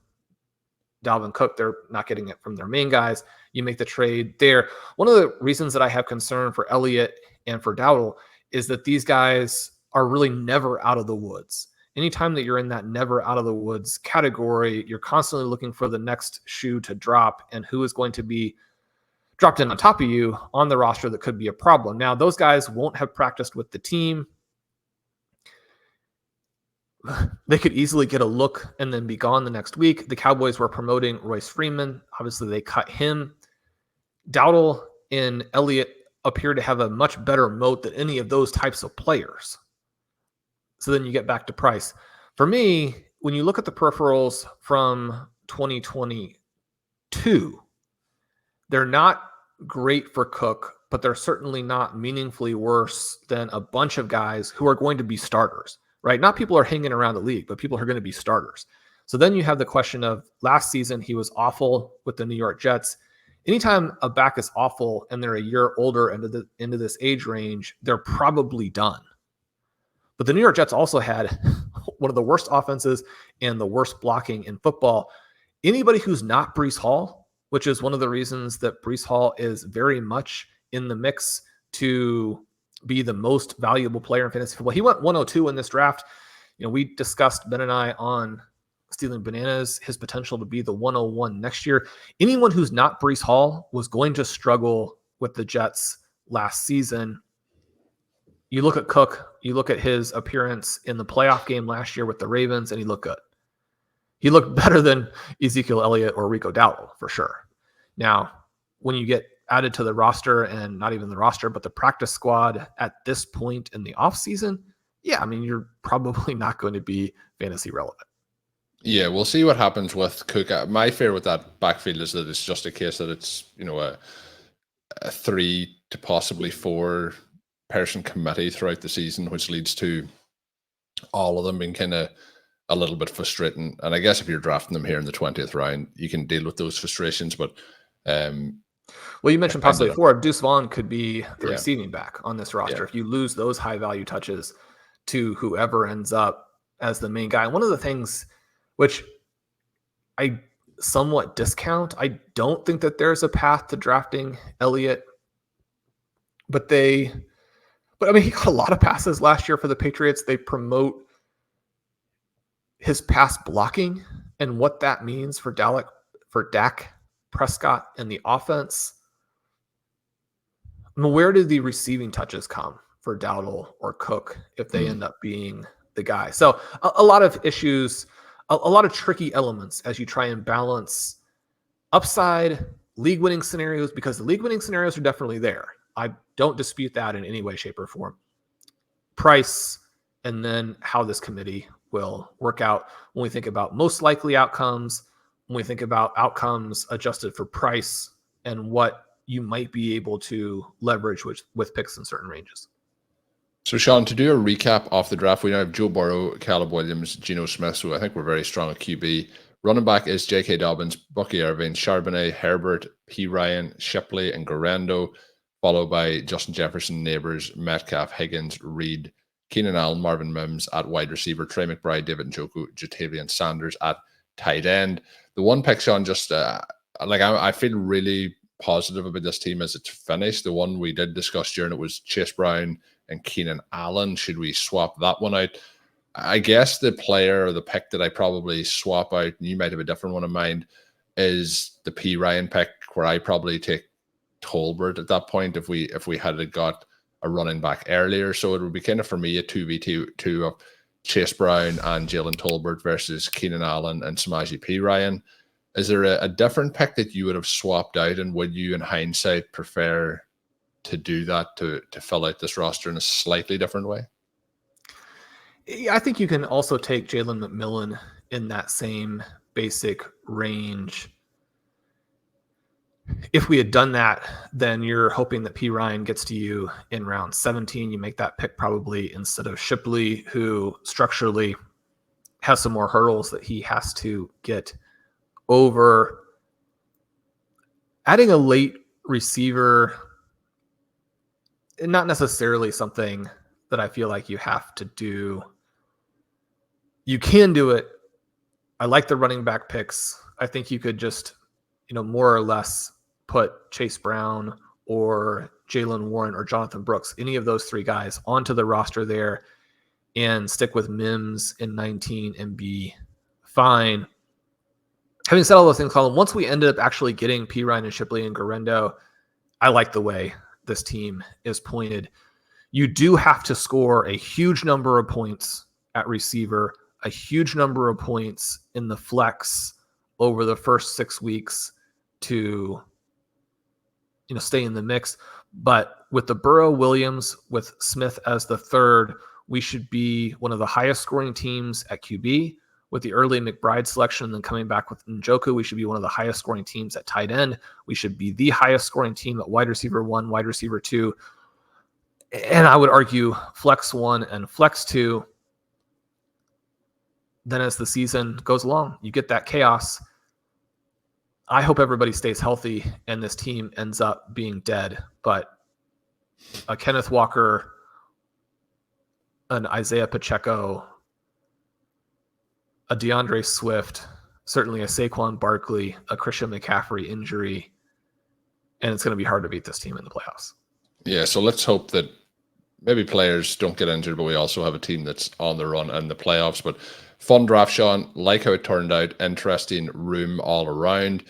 Dalvin Cook. They're not getting it from their main guys. You make the trade there. One of the reasons that I have concern for Elliott and for Dowdle is that these guys are really never out of the woods. Anytime that you're in that never out of the woods category, you're constantly looking for the next shoe to drop and who is going to be dropped in on top of you on the roster that could be a problem. Now, those guys won't have practiced with the team. They could easily get a look and then be gone the next week. The Cowboys were promoting Royce Freeman. Obviously, they cut him. Dowdle and Elliott appear to have a much better moat than any of those types of players. So then you get back to price. For me, when you look at the peripherals from 2022, they're not great for Cook, but they're certainly not meaningfully worse than a bunch of guys who are going to be starters, right? Not people are hanging around the league, but people are going to be starters. So then you have the question of last season, he was awful with the New York Jets. Anytime a back is awful and they're a year older into this age range, they're probably done. But the New York Jets also had one of the worst offenses and the worst blocking in football. Anybody who's not Breece Hall, which is one of the reasons that Breece Hall is very much in the mix to be the most valuable player in fantasy football. He went 102 in this draft. You know, we discussed, Ben and I, on Stealing Bananas, his potential to be the 101 next year. Anyone who's not Breece Hall was going to struggle with the Jets last season. You look at Cook, you look at his appearance in the playoff game last year with the Ravens, and he looked good. He looked better than Ezekiel Elliott or Rico Dowdle, for sure. Now, when you get added to the roster, and not even the roster, but the practice squad at this point in the offseason, yeah, I mean, you're probably not going to be fantasy relevant. Yeah, we'll see what happens with Cook. My fear with that backfield is that it's just a case that it's, you know, a 3 to possibly 4 person committee throughout the season, which leads to all of them being kind of a little bit frustrating. And I guess if you're drafting them here in the 20th round, you can deal with those frustrations. But well, you mentioned possibly 4. Deuce Vaughn could be the receiving back on this roster. Yeah. If you lose those high value touches to whoever ends up as the main guy. One of the things which I somewhat discount, I don't think that there's a path to drafting Elliott, but I mean, he got a lot of passes last year for the Patriots. They promote his pass blocking and what that means for Dak Prescott and the offense. I mean, where do the receiving touches come for Dowdle or Cook if they end up being the guy? So a lot of issues, a lot of tricky elements as you try and balance upside, league winning scenarios, because the league winning scenarios are definitely there. I don't dispute that in any way, shape, or form. Price, and then how this committee will work out when we think about most likely outcomes, when we think about outcomes adjusted for price, and what you might be able to leverage with picks in certain ranges. So, Shawn, to do a recap off the draft, we now have Joe Burrow, Caleb Williams, Geno Smith. So I think we're very strong at QB. Running back is J.K. Dobbins, Bucky Irving, Charbonnet, Herbert, Perine, Shipley, and Guerrero, followed by Justin Jefferson, Nabers, Metcalf, Higgins, Reed, Keenan Allen, Marvin Mims at wide receiver, Trey McBride, David Njoku, Jatavian Sanders at tight end. The one pick, Shawn, just I feel really positive about this team as it's finished. The one we did discuss during it was Chase Brown and Keenan Allen. Should we swap that one out? I guess the player or the pick that I probably swap out, and you might have a different one in mind, is the Perine pick, where I probably take Tolbert at that point if we had got a running back earlier. So it would be kind of, for me, a 2v2 of Chase Brown and Jalen Tolbert versus Keenan Allen and Samaje Perine. Is there a different pick that you would have swapped out, and would you, in hindsight, prefer to do that to fill out this roster in a slightly different way? I think you can also take Jalen McMillan in that same basic range. If we had done that, then you're hoping that Perine gets to you in round 17. You make that pick probably instead of Shipley, who structurally has some more hurdles that he has to get over. Adding a late receiver, not necessarily something that I feel like you have to do. You can do it. I like the running back picks. I think you could just, more or less put Chase Brown or Jaylen Warren or Jonathan Brooks, any of those three guys, onto the roster there and stick with Mims in 19 and be fine. Having said all those things, Colm, once we ended up actually getting Perine and Shipley and Guerrero, I like the way this team is pointed. You do have to score a huge number of points at receiver, a huge number of points in the flex over the first 6 weeks to stay in the mix. But with the Burrow, Williams, with Smith as the third, we should be one of the highest scoring teams at QB. With the early McBride selection and then coming back with Njoku, we should be one of the highest scoring teams at tight end. We should be the highest scoring team at wide receiver 1, wide receiver 2. And I would argue flex 1 and flex 2. Then as the season goes along, you get that chaos. I hope everybody stays healthy and this team ends up being dead. But a Kenneth Walker, an Isaiah Pacheco, a DeAndre Swift, certainly a Saquon Barkley, a Christian McCaffrey injury, and it's going to be hard to beat this team in the playoffs. Yeah, so let's hope that maybe players don't get injured, but we also have a team that's on the run in the playoffs. But fun draft, Shawn. Like how it turned out. Interesting room all around.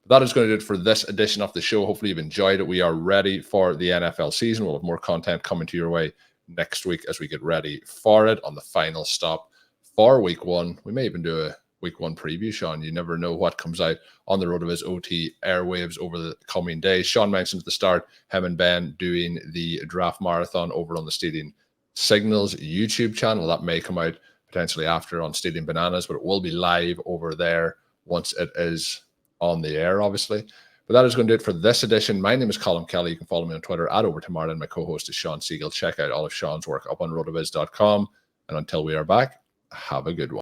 That is going to do it for this edition of the show. Hopefully you've enjoyed it. We are ready for the NFL season. We'll have more content coming to your way next week as we get ready for it on the final stop for week 1. We may even do a week 1 preview, Shawn. You never know what comes out on the RotoViz OT airwaves over the coming days. Shawn mentioned at the start, him and Ben doing the draft marathon over on the Stadium Signals YouTube channel. That may come out potentially after on Stadium Bananas, but it will be live over there once it is on the air, obviously. But that is going to do it for this edition. My name is Colm Kelly. You can follow me on Twitter at Overtime, and my co-host is Shawn Siegele. Check out all of Shawn's work up on rotoviz.com. And until we are back, have a good one.